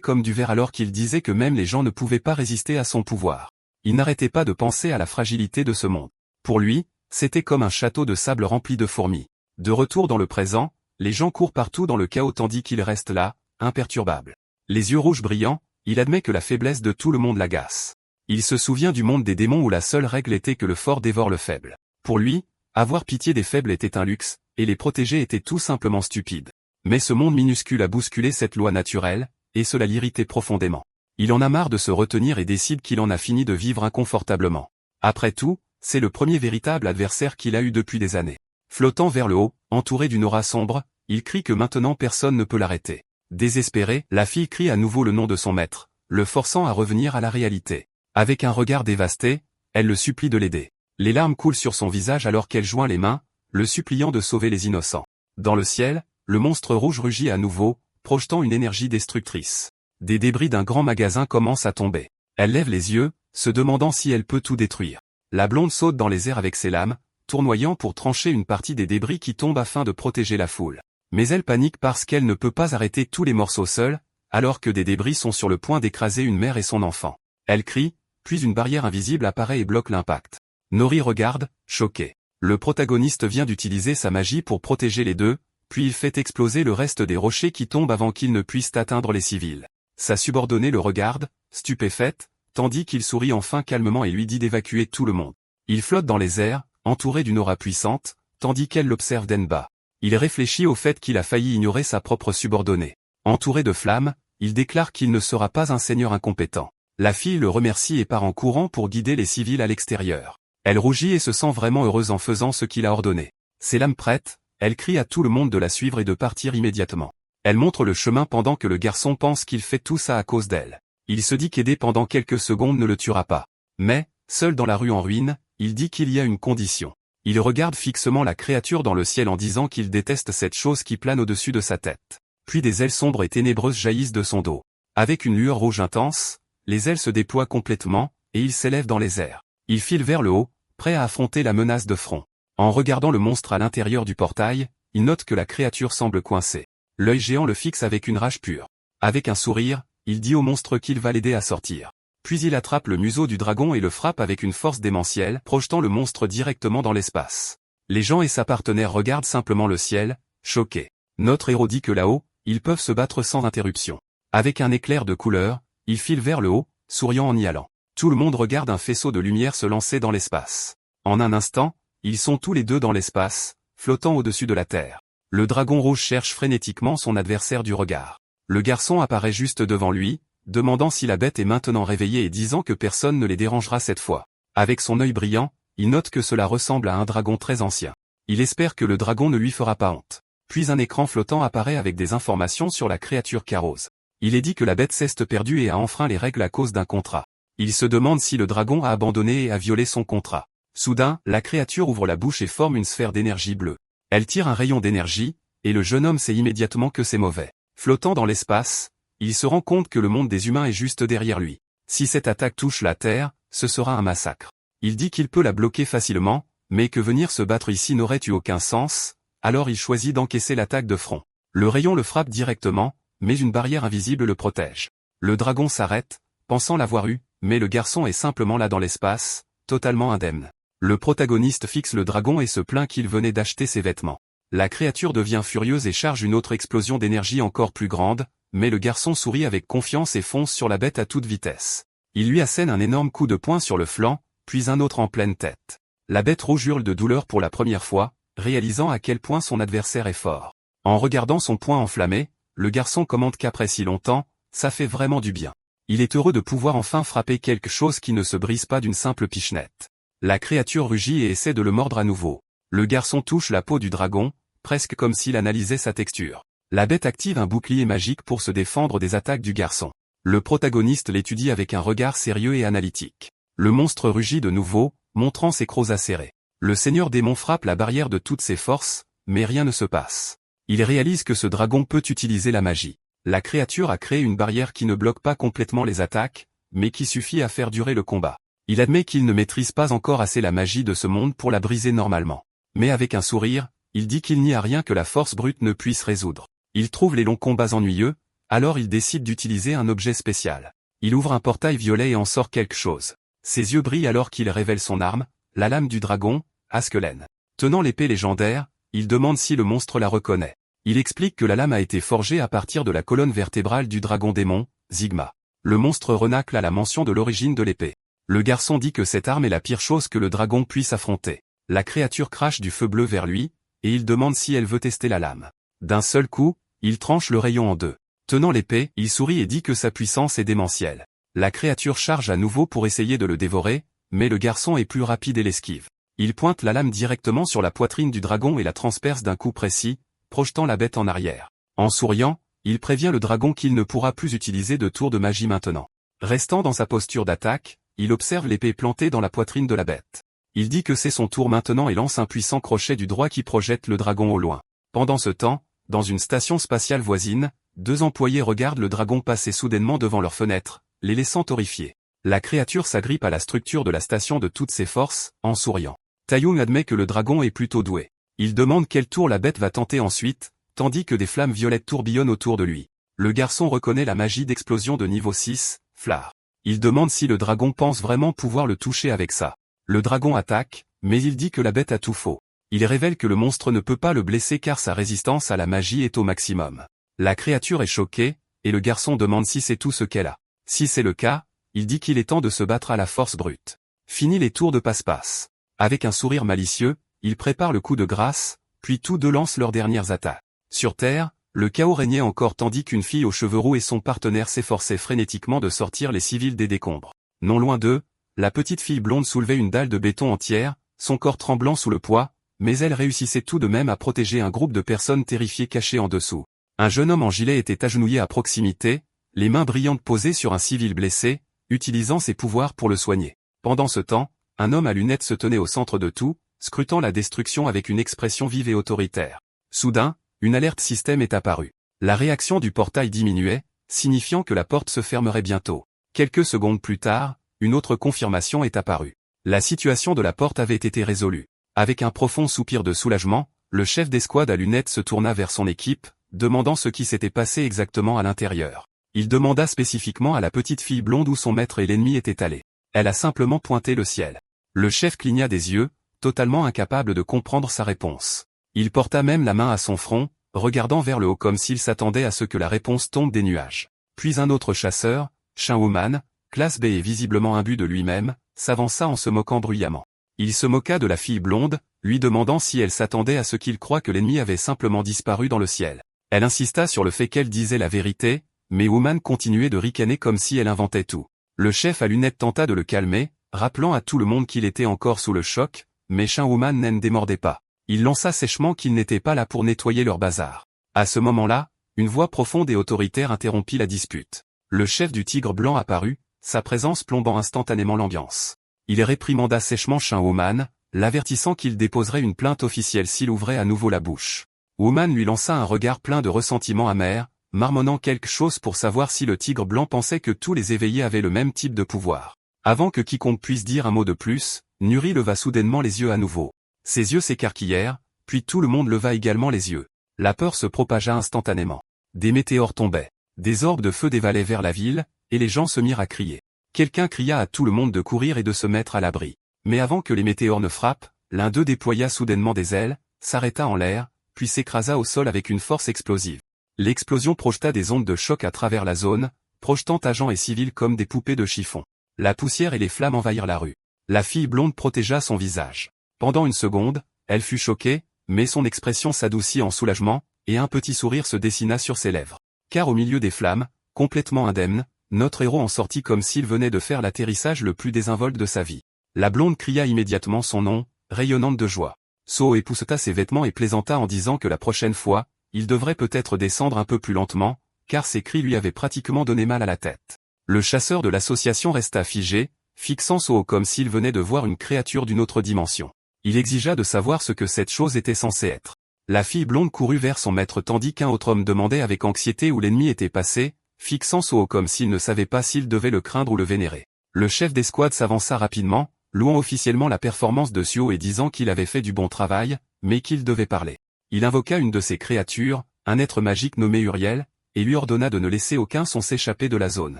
comme du verre alors qu'il disait que même les gens ne pouvaient pas résister à son pouvoir. Il n'arrêtait pas de penser à la fragilité de ce monde. Pour lui, c'était comme un château de sable rempli de fourmis. De retour dans le présent, les gens courent partout dans le chaos tandis qu'il reste là, imperturbable. Les yeux rouges brillants, il admet que la faiblesse de tout le monde l'agace. Il se souvient du monde des démons où la seule règle était que le fort dévore le faible. Pour lui, avoir pitié des faibles était un luxe, et les protéger était tout simplement stupide. Mais ce monde minuscule a bousculé cette loi naturelle, et cela l'irritait profondément. Il en a marre de se retenir et décide qu'il en a fini de vivre inconfortablement. Après tout, c'est le premier véritable adversaire qu'il a eu depuis des années. Flottant vers le haut, entouré d'une aura sombre, il crie que maintenant personne ne peut l'arrêter. Désespérée, la fille crie à nouveau le nom de son maître, le forçant à revenir à la réalité. Avec un regard dévasté, elle le supplie de l'aider. Les larmes coulent sur son visage alors qu'elle joint les mains, le suppliant de sauver les innocents. Dans le ciel, le monstre rouge rugit à nouveau, projetant une énergie destructrice. Des débris d'un grand magasin commencent à tomber. Elle lève les yeux, se demandant si elle peut tout détruire. La blonde saute dans les airs avec ses lames, tournoyant pour trancher une partie des débris qui tombent afin de protéger la foule. Mais elle panique parce qu'elle ne peut pas arrêter tous les morceaux seule, alors que des débris sont sur le point d'écraser une mère et son enfant. Elle crie, puis une barrière invisible apparaît et bloque l'impact. Nori regarde, choqué. Le protagoniste vient d'utiliser sa magie pour protéger les deux, puis il fait exploser le reste des rochers qui tombent avant qu'ils ne puissent atteindre les civils. Sa subordonnée le regarde, stupéfaite, tandis qu'il sourit enfin calmement et lui dit d'évacuer tout le monde. Il flotte dans les airs, entouré d'une aura puissante, tandis qu'elle l'observe d'en bas. Il réfléchit au fait qu'il a failli ignorer sa propre subordonnée. Entouré de flammes, il déclare qu'il ne sera pas un seigneur incompétent. La fille le remercie et part en courant pour guider les civils à l'extérieur. Elle rougit et se sent vraiment heureuse en faisant ce qu'il a ordonné. Ses lames prêtes, elle crie à tout le monde de la suivre et de partir immédiatement. Elle montre le chemin pendant que le garçon pense qu'il fait tout ça à cause d'elle. Il se dit qu'aider pendant quelques secondes ne le tuera pas. Mais, seul dans la rue en ruine, il dit qu'il y a une condition. Il regarde fixement la créature dans le ciel en disant qu'il déteste cette chose qui plane au-dessus de sa tête. Puis des ailes sombres et ténébreuses jaillissent de son dos. Avec une lueur rouge intense, les ailes se déploient complètement, et il s'élève dans les airs. Il file vers le haut, prêt à affronter la menace de front. En regardant le monstre à l'intérieur du portail, il note que la créature semble coincée. L'œil géant le fixe avec une rage pure. Avec un sourire, il dit au monstre qu'il va l'aider à sortir. Puis il attrape le museau du dragon et le frappe avec une force démentielle, projetant le monstre directement dans l'espace. Les gens et sa partenaire regardent simplement le ciel, choqués. Notre héros dit que là-haut, ils peuvent se battre sans interruption. Avec un éclair de couleur, il file vers le haut, souriant en y allant. Tout le monde regarde un faisceau de lumière se lancer dans l'espace. En un instant, ils sont tous les deux dans l'espace, flottant au-dessus de la terre. Le dragon rouge cherche frénétiquement son adversaire du regard. Le garçon apparaît juste devant lui, demandant si la bête est maintenant réveillée et disant que personne ne les dérangera cette fois. Avec son œil brillant, il note que cela ressemble à un dragon très ancien. Il espère que le dragon ne lui fera pas honte. Puis un écran flottant apparaît avec des informations sur la créature Carose. Il est dit que la bête s'est perdue et a enfreint les règles à cause d'un contrat. Il se demande si le dragon a abandonné et a violé son contrat. Soudain, la créature ouvre la bouche et forme une sphère d'énergie bleue. Elle tire un rayon d'énergie, et le jeune homme sait immédiatement que c'est mauvais. Flottant dans l'espace, il se rend compte que le monde des humains est juste derrière lui. Si cette attaque touche la Terre, ce sera un massacre. Il dit qu'il peut la bloquer facilement, mais que venir se battre ici n'aurait eu aucun sens, alors il choisit d'encaisser l'attaque de front. Le rayon le frappe directement, mais une barrière invisible le protège. Le dragon s'arrête, pensant l'avoir eu, mais le garçon est simplement là dans l'espace, totalement indemne. Le protagoniste fixe le dragon et se plaint qu'il venait d'acheter ses vêtements. La créature devient furieuse et charge une autre explosion d'énergie encore plus grande, mais le garçon sourit avec confiance et fonce sur la bête à toute vitesse. Il lui assène un énorme coup de poing sur le flanc, puis un autre en pleine tête. La bête rouge hurle de douleur pour la première fois, réalisant à quel point son adversaire est fort. En regardant son poing enflammé, le garçon commente qu'après si longtemps, ça fait vraiment du bien. Il est heureux de pouvoir enfin frapper quelque chose qui ne se brise pas d'une simple pichenette. La créature rugit et essaie de le mordre à nouveau. Le garçon touche la peau du dragon, presque comme s'il analysait sa texture. La bête active un bouclier magique pour se défendre des attaques du garçon. Le protagoniste l'étudie avec un regard sérieux et analytique. Le monstre rugit de nouveau, montrant ses crocs acérés. Le seigneur démon frappe la barrière de toutes ses forces, mais rien ne se passe. Il réalise que ce dragon peut utiliser la magie. La créature a créé une barrière qui ne bloque pas complètement les attaques, mais qui suffit à faire durer le combat. Il admet qu'il ne maîtrise pas encore assez la magie de ce monde pour la briser normalement. Mais avec un sourire, il dit qu'il n'y a rien que la force brute ne puisse résoudre. Il trouve les longs combats ennuyeux, alors il décide d'utiliser un objet spécial. Il ouvre un portail violet et en sort quelque chose. Ses yeux brillent alors qu'il révèle son arme, la lame du dragon, Askeladd. Tenant l'épée légendaire, il demande si le monstre la reconnaît. Il explique que la lame a été forgée à partir de la colonne vertébrale du dragon démon, Sigma. Le monstre renacle à la mention de l'origine de l'épée. Le garçon dit que cette arme est la pire chose que le dragon puisse affronter. La créature crache du feu bleu vers lui, et il demande si elle veut tester la lame. D'un seul coup, il tranche le rayon en deux. Tenant l'épée, il sourit et dit que sa puissance est démentielle. La créature charge à nouveau pour essayer de le dévorer, mais le garçon est plus rapide et l'esquive. Il pointe la lame directement sur la poitrine du dragon et la transperce d'un coup précis, projetant la bête en arrière. En souriant, il prévient le dragon qu'il ne pourra plus utiliser de tour de magie maintenant. Restant dans sa posture d'attaque, il observe l'épée plantée dans la poitrine de la bête. Il dit que c'est son tour maintenant et lance un puissant crochet du droit qui projette le dragon au loin. Pendant ce temps, dans une station spatiale voisine, deux employés regardent le dragon passer soudainement devant leur fenêtre, les laissant horrifiés. La créature s'agrippe à la structure de la station de toutes ses forces, en souriant. Taeyong admet que le dragon est plutôt doué. Il demande quel tour la bête va tenter ensuite, tandis que des flammes violettes tourbillonnent autour de lui. Le garçon reconnaît la magie d'explosion de niveau 6, Flare. Il demande si le dragon pense vraiment pouvoir le toucher avec ça. Le dragon attaque, mais il dit que la bête a tout faux. Il révèle que le monstre ne peut pas le blesser car sa résistance à la magie est au maximum. La créature est choquée, et le garçon demande si c'est tout ce qu'elle a. Si c'est le cas, il dit qu'il est temps de se battre à la force brute. Fini les tours de passe-passe. Avec un sourire malicieux, il prépare le coup de grâce, puis tous deux lancent leurs dernières attaques. Sur Terre, le chaos régnait encore tandis qu'une fille aux cheveux roux et son partenaire s'efforçaient frénétiquement de sortir les civils des décombres. Non loin d'eux, la petite fille blonde soulevait une dalle de béton entière, son corps tremblant sous le poids, mais elle réussissait tout de même à protéger un groupe de personnes terrifiées cachées en dessous. Un jeune homme en gilet était agenouillé à proximité, les mains brillantes posées sur un civil blessé, utilisant ses pouvoirs pour le soigner. Pendant ce temps, un homme à lunettes se tenait au centre de tout, scrutant la destruction avec une expression vive et autoritaire. Soudain, une alerte système est apparue. La réaction du portail diminuait, signifiant que la porte se fermerait bientôt. Quelques secondes plus tard, une autre confirmation est apparue. La situation de la porte avait été résolue. Avec un profond soupir de soulagement, le chef d'escouade à lunettes se tourna vers son équipe, demandant ce qui s'était passé exactement à l'intérieur. Il demanda spécifiquement à la petite fille blonde où son maître et l'ennemi étaient allés. Elle a simplement pointé le ciel. Le chef cligna des yeux, totalement incapable de comprendre sa réponse. Il porta même la main à son front, regardant vers le haut comme s'il s'attendait à ce que la réponse tombe des nuages. Puis un autre chasseur, Shin Woo-man, classe B et visiblement imbu de lui-même, s'avança en se moquant bruyamment. Il se moqua de la fille blonde, lui demandant si elle s'attendait à ce qu'il croie que l'ennemi avait simplement disparu dans le ciel. Elle insista sur le fait qu'elle disait la vérité, mais Woo-man continuait de ricaner comme si elle inventait tout. Le chef à lunettes tenta de le calmer, rappelant à tout le monde qu'il était encore sous le choc, mais Shin Woo-man n'en démordait pas. Il lança sèchement qu'il n'était pas là pour nettoyer leur bazar. À ce moment-là, une voix profonde et autoritaire interrompit la dispute. Le chef du tigre blanc apparut, sa présence plombant instantanément l'ambiance. Il réprimanda sèchement Shin Woo-man, l'avertissant qu'il déposerait une plainte officielle s'il ouvrait à nouveau la bouche. Woo-man lui lança un regard plein de ressentiment amer, marmonnant quelque chose pour savoir si le tigre blanc pensait que tous les éveillés avaient le même type de pouvoir. Avant que quiconque puisse dire un mot de plus, Nuri leva soudainement les yeux à nouveau. Ses yeux s'écarquillèrent, puis tout le monde leva également les yeux. La peur se propagea instantanément. Des météores tombaient. Des orbes de feu dévalaient vers la ville, et les gens se mirent à crier. Quelqu'un cria à tout le monde de courir et de se mettre à l'abri. Mais avant que les météores ne frappent, l'un d'eux déploya soudainement des ailes, s'arrêta en l'air, puis s'écrasa au sol avec une force explosive. L'explosion projeta des ondes de choc à travers la zone, projetant agents et civils comme des poupées de chiffon. La poussière et les flammes envahirent la rue. La fille blonde protégea son visage. Pendant une seconde, elle fut choquée, mais son expression s'adoucit en soulagement, et un petit sourire se dessina sur ses lèvres. Car au milieu des flammes, complètement indemne, notre héros en sortit comme s'il venait de faire l'atterrissage le plus désinvolte de sa vie. La blonde cria immédiatement son nom, rayonnante de joie. So épousseta ses vêtements et plaisanta en disant que la prochaine fois, il devrait peut-être descendre un peu plus lentement, car ses cris lui avaient pratiquement donné mal à la tête. Le chasseur de l'association resta figé, fixant So comme s'il venait de voir une créature d'une autre dimension. Il exigea de savoir ce que cette chose était censée être. La fille blonde courut vers son maître tandis qu'un autre homme demandait avec anxiété où l'ennemi était passé, fixant Soo comme s'il ne savait pas s'il devait le craindre ou le vénérer. Le chef d'escouade s'avança rapidement, louant officiellement la performance de Soo et disant qu'il avait fait du bon travail, mais qu'il devait parler. Il invoqua une de ses créatures, un être magique nommé Uriel, et lui ordonna de ne laisser aucun son s'échapper de la zone.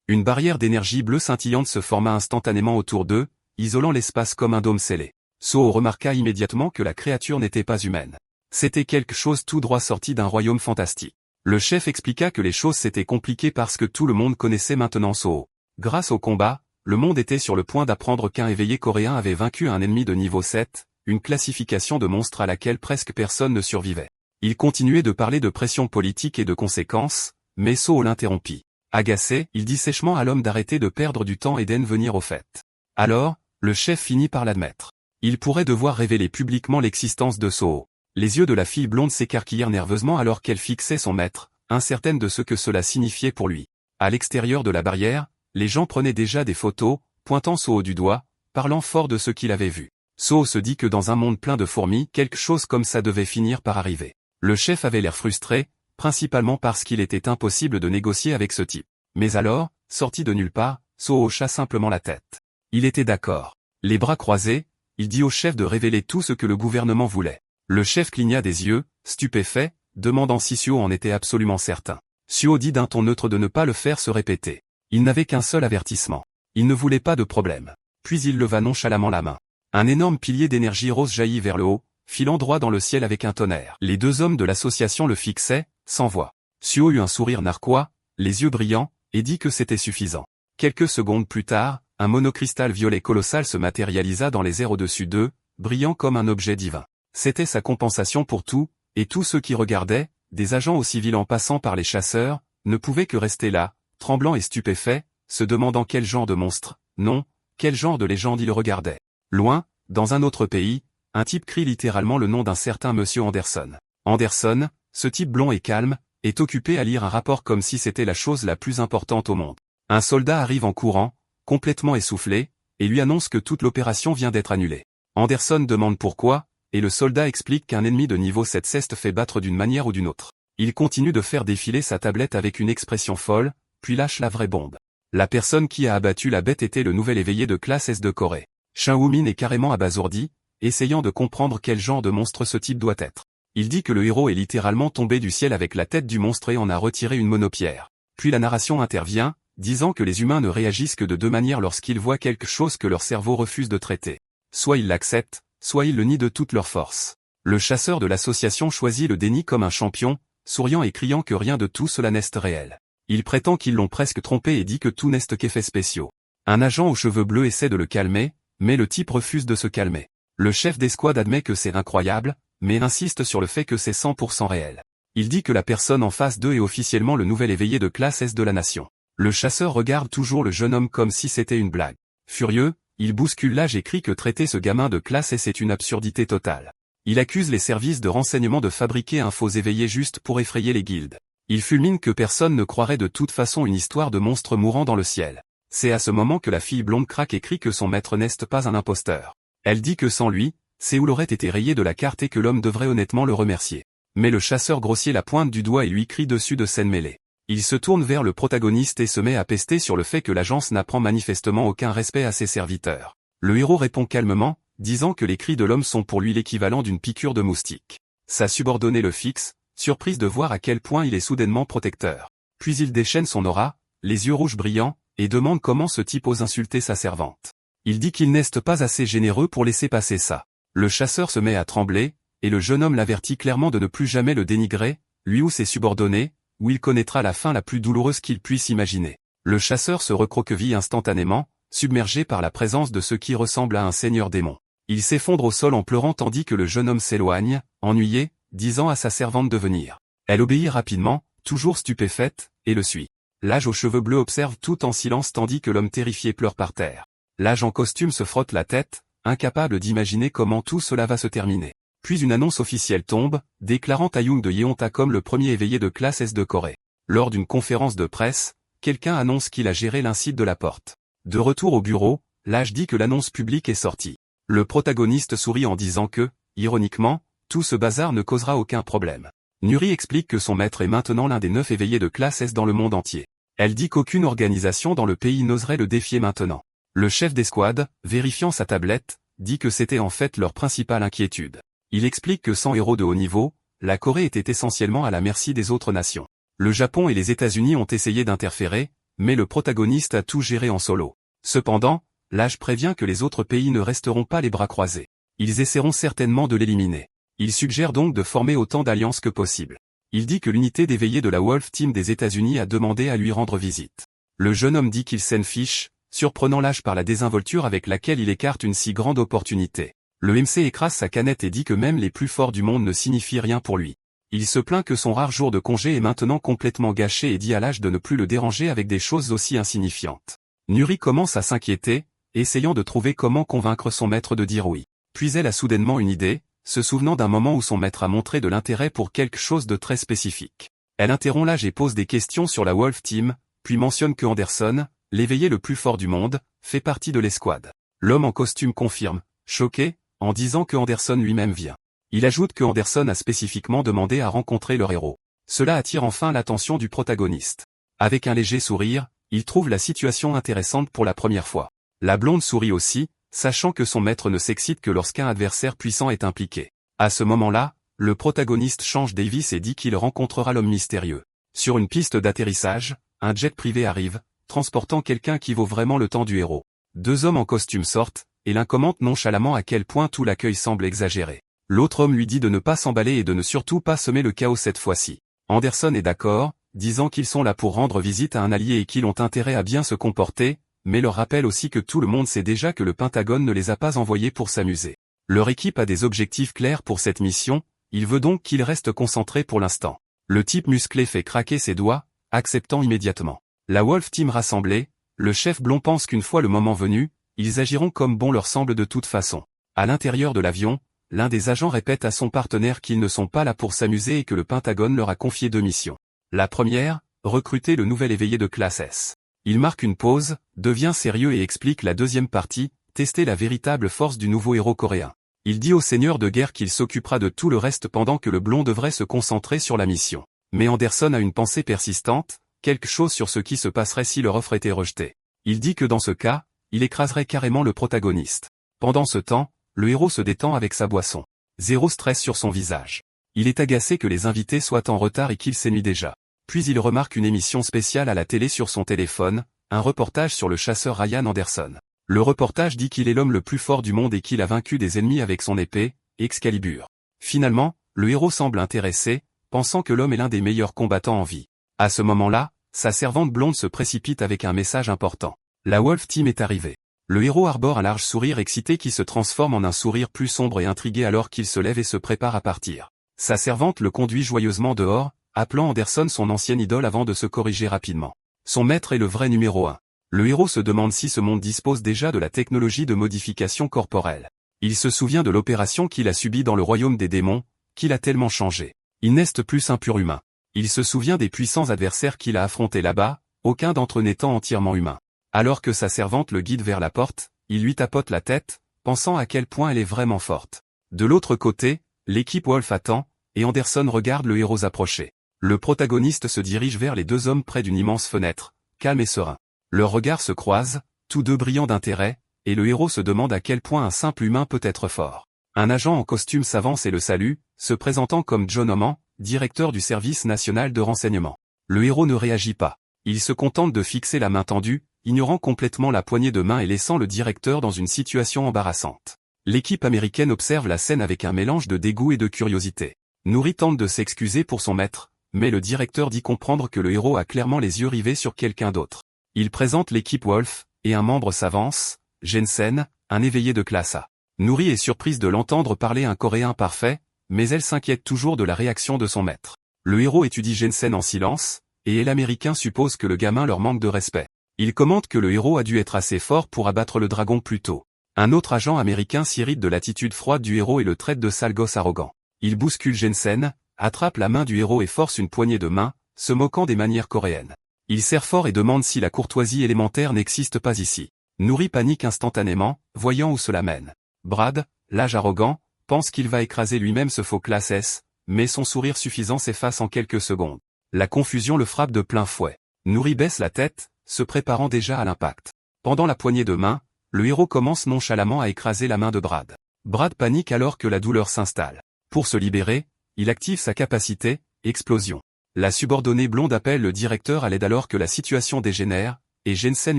Une barrière d'énergie bleue scintillante se forma instantanément autour d'eux, isolant l'espace comme un dôme scellé. Soo remarqua immédiatement que la créature n'était pas humaine. C'était quelque chose tout droit sorti d'un royaume fantastique. Le chef expliqua que les choses s'étaient compliquées parce que tout le monde connaissait maintenant Soo. Grâce au combat, le monde était sur le point d'apprendre qu'un éveillé coréen avait vaincu un ennemi de niveau 7, une classification de monstre à laquelle presque personne ne survivait. Il continuait de parler de pression politique et de conséquences, mais Soo l'interrompit. Agacé, il dit sèchement à l'homme d'arrêter de perdre du temps et d'en venir au fait. Alors, le chef finit par l'admettre. Il pourrait devoir révéler publiquement l'existence de Soo. Les yeux de la fille blonde s'écarquillèrent nerveusement alors qu'elle fixait son maître, incertaine de ce que cela signifiait pour lui. À l'extérieur de la barrière, les gens prenaient déjà des photos, pointant Soo du doigt, parlant fort de ce qu'il avait vu. Soo se dit que dans un monde plein de fourmis, quelque chose comme ça devait finir par arriver. Le chef avait l'air frustré, principalement parce qu'il était impossible de négocier avec ce type. Mais alors, sorti de nulle part, Soo hocha simplement la tête. Il était d'accord. Les bras croisés, il dit au chef de révéler tout ce que le gouvernement voulait. Le chef cligna des yeux, stupéfait, demandant si Soo en était absolument certain. Soo dit d'un ton neutre de ne pas le faire se répéter. Il n'avait qu'un seul avertissement. Il ne voulait pas de problème. Puis il leva nonchalamment la main. Un énorme pilier d'énergie rose jaillit vers le haut, filant droit dans le ciel avec un tonnerre. Les deux hommes de l'association le fixaient, sans voix. Soo eut un sourire narquois, les yeux brillants, et dit que c'était suffisant. Quelques secondes plus tard, un monocristal violet colossal se matérialisa dans les airs au-dessus d'eux, brillant comme un objet divin. C'était sa compensation pour tout, et tous ceux qui regardaient, des agents aux civils en passant par les chasseurs, ne pouvaient que rester là, tremblants et stupéfaits, se demandant quel genre de monstre, non, quel genre de légende ils regardaient. Loin, dans un autre pays, un type crie littéralement le nom d'un certain monsieur Anderson. Anderson, ce type blond et calme, est occupé à lire un rapport comme si c'était la chose la plus importante au monde. Un soldat arrive en courant, complètement essoufflé, et lui annonce que toute l'opération vient d'être annulée. Anderson demande pourquoi, et le soldat explique qu'un ennemi de niveau 7 s'est fait battre d'une manière ou d'une autre. Il continue de faire défiler sa tablette avec une expression folle, puis lâche la vraie bombe. La personne qui a abattu la bête était le nouvel éveillé de classe S de Corée. Shin Woo-min est carrément abasourdi, essayant de comprendre quel genre de monstre ce type doit être. Il dit que le héros est littéralement tombé du ciel avec la tête du monstre et en a retiré une monopierre. Puis la narration intervient, disant que les humains ne réagissent que de deux manières lorsqu'ils voient quelque chose que leur cerveau refuse de traiter. Soit ils l'acceptent, soit ils le nient de toute leur force. Le chasseur de l'association choisit le déni comme un champion, souriant et criant que rien de tout cela n'est réel. Il prétend qu'ils l'ont presque trompé et dit que tout n'est qu'effets spéciaux. Un agent aux cheveux bleus essaie de le calmer, mais le type refuse de se calmer. Le chef d'escouade admet que c'est incroyable, mais insiste sur le fait que c'est 100% réel. Il dit que la personne en face d'eux est officiellement le nouvel éveillé de classe S de la nation. Le chasseur regarde toujours le jeune homme comme si c'était une blague. Furieux, il bouscule l'âge et crie que traiter ce gamin de classe S est une absurdité totale. Il accuse les services de renseignement de fabriquer un faux éveillé juste pour effrayer les guildes. Il fulmine que personne ne croirait de toute façon une histoire de monstre mourant dans le ciel. C'est à ce moment que la fille blonde craque et crie que son maître n'est pas un imposteur. Elle dit que sans lui, Séoul aurait été rayé de la carte et que l'homme devrait honnêtement le remercier. Mais le chasseur grossier la pointe du doigt et lui crie dessus de scène mêlée. Il se tourne vers le protagoniste et se met à pester sur le fait que l'agence n'apprend manifestement aucun respect à ses serviteurs. Le héros répond calmement, disant que les cris de l'homme sont pour lui l'équivalent d'une piqûre de moustique. Sa subordonnée le fixe, surprise de voir à quel point il est soudainement protecteur. Puis il déchaîne son aura, les yeux rouges brillants, et demande comment ce type ose insulter sa servante. Il dit qu'il n'est pas assez généreux pour laisser passer ça. Le chasseur se met à trembler, et le jeune homme l'avertit clairement de ne plus jamais le dénigrer, lui ou ses subordonnés, où il connaîtra la fin la plus douloureuse qu'il puisse imaginer. Le chasseur se recroqueville instantanément, submergé par la présence de ce qui ressemble à un seigneur démon. Il s'effondre au sol en pleurant tandis que le jeune homme s'éloigne, ennuyé, disant à sa servante de venir. Elle obéit rapidement, toujours stupéfaite, et le suit. L'âge aux cheveux bleus observe tout en silence tandis que l'homme terrifié pleure par terre. L'âge en costume se frotte la tête, incapable d'imaginer comment tout cela va se terminer. Puis une annonce officielle tombe, déclarant Taeyong de Yeonta comme le premier éveillé de classe S de Corée. Lors d'une conférence de presse, quelqu'un annonce qu'il a géré l'incite de la porte. De retour au bureau, l'âge dit que l'annonce publique est sortie. Le protagoniste sourit en disant que, ironiquement, tout ce bazar ne causera aucun problème. Nuri explique que son maître est maintenant l'un des 9 éveillés de classe S dans le monde entier. Elle dit qu'aucune organisation dans le pays n'oserait le défier maintenant. Le chef d'escouade, vérifiant sa tablette, dit que c'était en fait leur principale inquiétude. Il explique que sans héros de haut niveau, la Corée était essentiellement à la merci des autres nations. Le Japon et les États-Unis ont essayé d'interférer, mais le protagoniste a tout géré en solo. Cependant, l'âge prévient que les autres pays ne resteront pas les bras croisés. Ils essaieront certainement de l'éliminer. Il suggère donc de former autant d'alliances que possible. Il dit que l'unité d'éveillés de la Wolf Team des États-Unis a demandé à lui rendre visite. Le jeune homme dit qu'il s'en fiche, surprenant l'âge par la désinvolture avec laquelle il écarte une si grande opportunité. Le MC écrase sa canette et dit que même les plus forts du monde ne signifient rien pour lui. Il se plaint que son rare jour de congé est maintenant complètement gâché et dit à l'âge de ne plus le déranger avec des choses aussi insignifiantes. Nuri commence à s'inquiéter, essayant de trouver comment convaincre son maître de dire oui. Puis elle a soudainement une idée, se souvenant d'un moment où son maître a montré de l'intérêt pour quelque chose de très spécifique. Elle interrompt l'âge et pose des questions sur la Wolf Team, puis mentionne que Anderson, l'éveillé le plus fort du monde, fait partie de l'escouade. L'homme en costume confirme, choqué, en disant que Anderson lui-même vient. Il ajoute que Anderson a spécifiquement demandé à rencontrer leur héros. Cela attire enfin l'attention du protagoniste. Avec un léger sourire, il trouve la situation intéressante pour la première fois. La blonde sourit aussi, sachant que son maître ne s'excite que lorsqu'un adversaire puissant est impliqué. À ce moment-là, le protagoniste change Davis et dit qu'il rencontrera l'homme mystérieux. Sur une piste d'atterrissage, un jet privé arrive, transportant quelqu'un qui vaut vraiment le temps du héros. 2 hommes en costume sortent, et l'un commente nonchalamment à quel point tout l'accueil semble exagéré. L'autre homme lui dit de ne pas s'emballer et de ne surtout pas semer le chaos cette fois-ci. Anderson est d'accord, disant qu'ils sont là pour rendre visite à un allié et qu'ils ont intérêt à bien se comporter, mais leur rappelle aussi que tout le monde sait déjà que le Pentagone ne les a pas envoyés pour s'amuser. Leur équipe a des objectifs clairs pour cette mission, il veut donc qu'ils restent concentrés pour l'instant. Le type musclé fait craquer ses doigts, acceptant immédiatement. La Wolf Team rassemblée, le chef blond pense qu'une fois le moment venu, ils agiront comme bon leur semble de toute façon. À l'intérieur de l'avion, l'un des agents répète à son partenaire qu'ils ne sont pas là pour s'amuser et que le Pentagone leur a confié 2 missions. La première, recruter le nouvel éveillé de classe S. Il marque une pause, devient sérieux et explique la deuxième partie, tester la véritable force du nouveau héros coréen. Il dit au seigneur de guerre qu'il s'occupera de tout le reste pendant que le blond devrait se concentrer sur la mission. Mais Anderson a une pensée persistante, quelque chose sur ce qui se passerait si leur offre était rejetée. Il dit que dans ce cas, il écraserait carrément le protagoniste. Pendant ce temps, le héros se détend avec sa boisson. Zéro stress sur son visage. Il est agacé que les invités soient en retard et qu'il s'ennuie déjà. Puis il remarque une émission spéciale à la télé sur son téléphone, un reportage sur le chasseur Ryan Anderson. Le reportage dit qu'il est l'homme le plus fort du monde et qu'il a vaincu des ennemis avec son épée, Excalibur. Finalement, le héros semble intéressé, pensant que l'homme est l'un des meilleurs combattants en vie. À ce moment-là, sa servante blonde se précipite avec un message important. La Wolf Team est arrivée. Le héros arbore un large sourire excité qui se transforme en un sourire plus sombre et intrigué alors qu'il se lève et se prépare à partir. Sa servante le conduit joyeusement dehors, appelant Anderson son ancienne idole avant de se corriger rapidement. Son maître est le vrai numéro 1. Le héros se demande si ce monde dispose déjà de la technologie de modification corporelle. Il se souvient de l'opération qu'il a subie dans le royaume des démons, qu'il a tellement changé. Il n'est plus un pur humain. Il se souvient des puissants adversaires qu'il a affrontés là-bas, aucun d'entre eux n'étant entièrement humain. Alors que sa servante le guide vers la porte, il lui tapote la tête, pensant à quel point elle est vraiment forte. De l'autre côté, l'équipe Wolf attend, et Anderson regarde le héros approcher. Le protagoniste se dirige vers les 2 hommes près d'une immense fenêtre, calme et serein. Leurs regards se croisent, tous 2 brillants d'intérêt, et le héros se demande à quel point un simple humain peut être fort. Un agent en costume s'avance et le salue, se présentant comme John Oman, directeur du service national de renseignement. Le héros ne réagit pas. Il se contente de fixer la main tendue, ignorant complètement la poignée de main et laissant le directeur dans une situation embarrassante. L'équipe américaine observe la scène avec un mélange de dégoût et de curiosité. Nuri tente de s'excuser pour son maître, mais le directeur dit comprendre que le héros a clairement les yeux rivés sur quelqu'un d'autre. Il présente l'équipe Wolf, et un membre s'avance, Jensen, un éveillé de classe A. Nuri est surprise de l'entendre parler un coréen parfait, mais elle s'inquiète toujours de la réaction de son maître. Le héros étudie Jensen en silence, et l'américain suppose que le gamin leur manque de respect. Il commente que le héros a dû être assez fort pour abattre le dragon plus tôt. Un autre agent américain s'irrite de l'attitude froide du héros et le traite de sale gosse arrogant. Il bouscule Jensen, attrape la main du héros et force une poignée de main, se moquant des manières coréennes. Il serre fort et demande si la courtoisie élémentaire n'existe pas ici. Nuri panique instantanément, voyant où cela mène. Brad, l'âge arrogant, pense qu'il va écraser lui-même ce faux classe S, mais son sourire suffisant s'efface en quelques secondes. La confusion le frappe de plein fouet. Nouri baisse la tête, se préparant déjà à l'impact. Pendant la poignée de main, le héros commence nonchalamment à écraser la main de Brad. Brad panique alors que la douleur s'installe. Pour se libérer, il active sa capacité, explosion. La subordonnée blonde appelle le directeur à l'aide alors que la situation dégénère, et Jensen